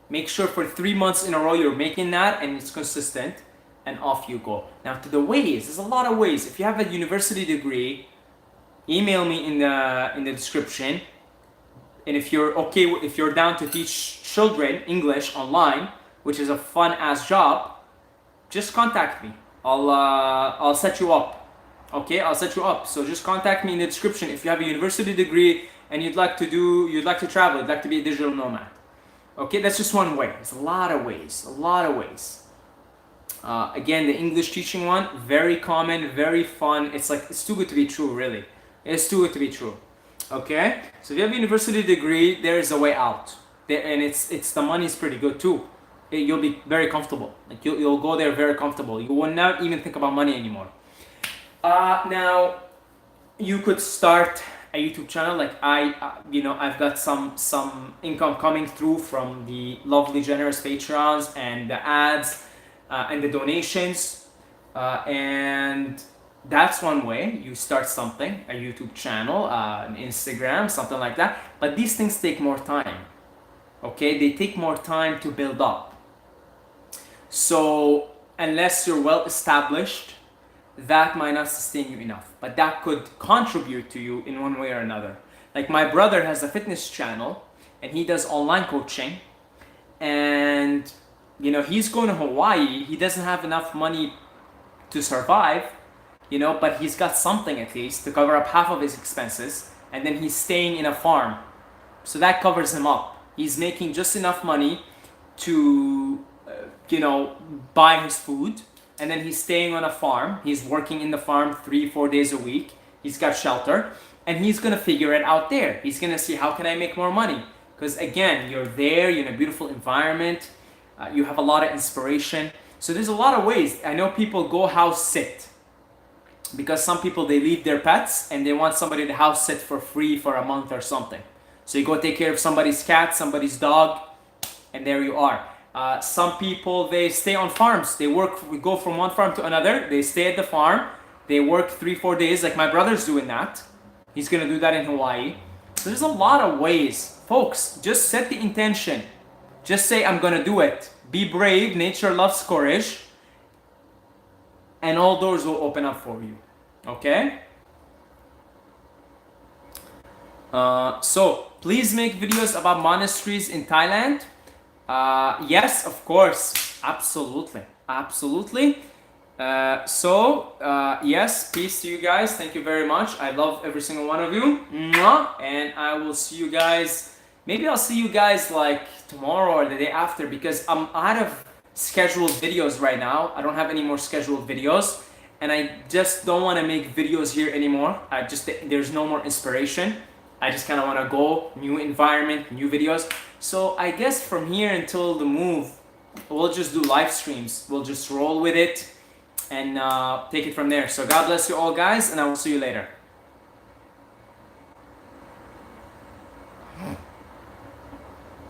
Make sure for 3 months in a row you're making that and it's consistent, and off you go. Now to the ways, there's a lot of ways. If you have a university degree, email me in the description. And if you're down to teach children English online, which is a fun ass job, just contact me. I'll set you up. Okay, I'll set you up. So just contact me in the description if you have a university degree and you'd like to travel, you'd like to be a digital nomad. Okay, that's just one way. There's a lot of ways. Again, the English teaching one, very common, very fun. It's too good to be true, really. It's too good to be true. Okay, so if you have a university degree, there is a way out. And it's the money's pretty good too. You'll be very comfortable. Like you'll go there very comfortable. You will not even think about money anymore. Now, you could start a YouTube channel. Like I've got some income coming through from the lovely generous Patreons and the ads and the donations, and that's one way. You start something, a YouTube channel, an Instagram, something like that. But these things take more time. Okay, they take more time to build up. So unless you're well established, that might not sustain you enough, but that could contribute to you in one way or another. Like my brother has a fitness channel and he does online coaching, and he's going to Hawaii. He doesn't have enough money to survive, but he's got something at least to cover up half of his expenses, and then he's staying in a farm. So that covers him up. He's making just enough money to buy his food. And then he's staying on a farm. He's working in the farm 3-4 days a week. he's got shelter, and he's gonna figure it out there. He's gonna see, how can I make more money? Because again, you're there, you're in a beautiful environment, you have a lot of inspiration. So there's a lot of ways. I know people go house sit, because some people, they leave their pets and they want somebody to house sit for free for a month or something. So you go take care of somebody's cat, somebody's dog, and there you are. Some people, they stay on farms. We go from one farm to another. They stay at the farm. They work 3-4 days, like my brother's doing that. He's gonna do that in Hawaii. So there's a lot of ways. Folks, just set the intention. Just say, I'm gonna do it. Be brave, nature loves courage, and all doors will open up for you, okay? So please make videos about monasteries in Thailand. Yes, of course, absolutely. Yes, peace to you guys. Thank you very much. I love every single one of you. Mwah. And I will see you guys. Maybe I'll see you guys like tomorrow or the day after, because I'm out of scheduled videos right now. I don't have any more scheduled videos, and I just don't want to make videos here anymore. There's no more inspiration. I just kind of want to go, new environment, new videos. So I guess from here until the move, we'll just do live streams. We'll just roll with it and take it from there. So God bless you all, guys, and I will see you later.